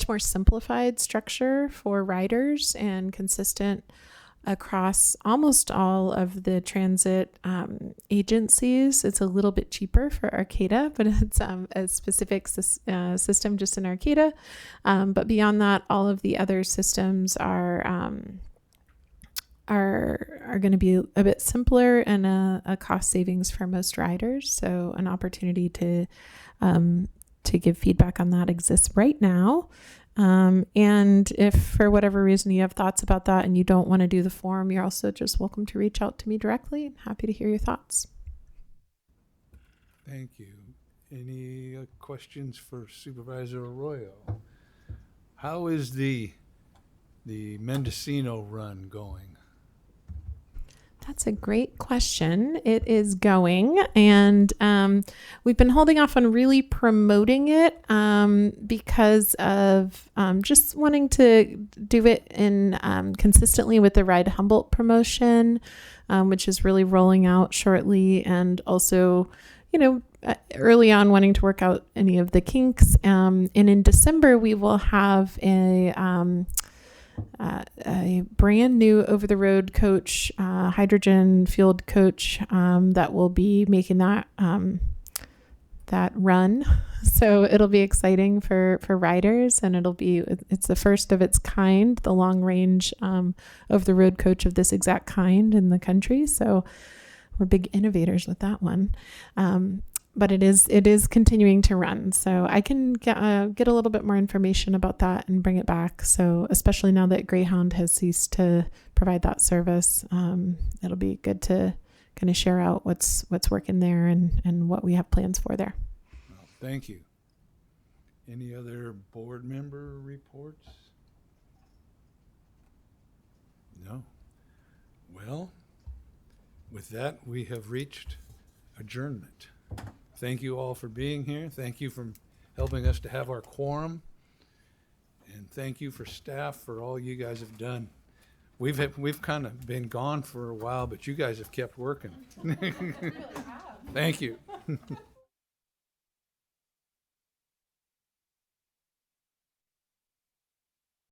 Speaker 8: more simplified structure for riders and consistent across almost all of the transit agencies. It's a little bit cheaper for Arcata, but it's a specific system just in Arcata. But beyond that, all of the other systems are going to be a bit simpler and a cost savings for most riders. So an opportunity to give feedback on that exists right now. And if for whatever reason you have thoughts about that and you don't want to do the form, you're also just welcome to reach out to me directly. I'm happy to hear your thoughts.
Speaker 2: Thank you. Any questions for Supervisor Arroyo? How is the Mendocino run going?
Speaker 8: That's a great question. It is going, and we've been holding off on really promoting it because of just wanting to do it in consistently with the Ride Humboldt promotion, which is really rolling out shortly, and also, early on wanting to work out any of the kinks. And in December, we will have a brand new over-the-road coach, hydrogen fueled coach, that will be making that run. So it'll be exciting for riders, and it's the first of its kind, the long range over-the-road coach of this exact kind in the country. So we're big innovators with that one. But it is continuing to run. So I can get a little bit more information about that and bring it back. So especially now that Greyhound has ceased to provide that service, it'll be good to kind of share out what's working there and what we have plans for there.
Speaker 2: Well, thank you. Any other board member reports? No. Well, with that, we have reached adjournment. Thank you all for being here. Thank you for helping us to have our quorum. And thank you for staff for all you guys have done. We've kind of been gone for a while, but you guys have kept working. Thank you.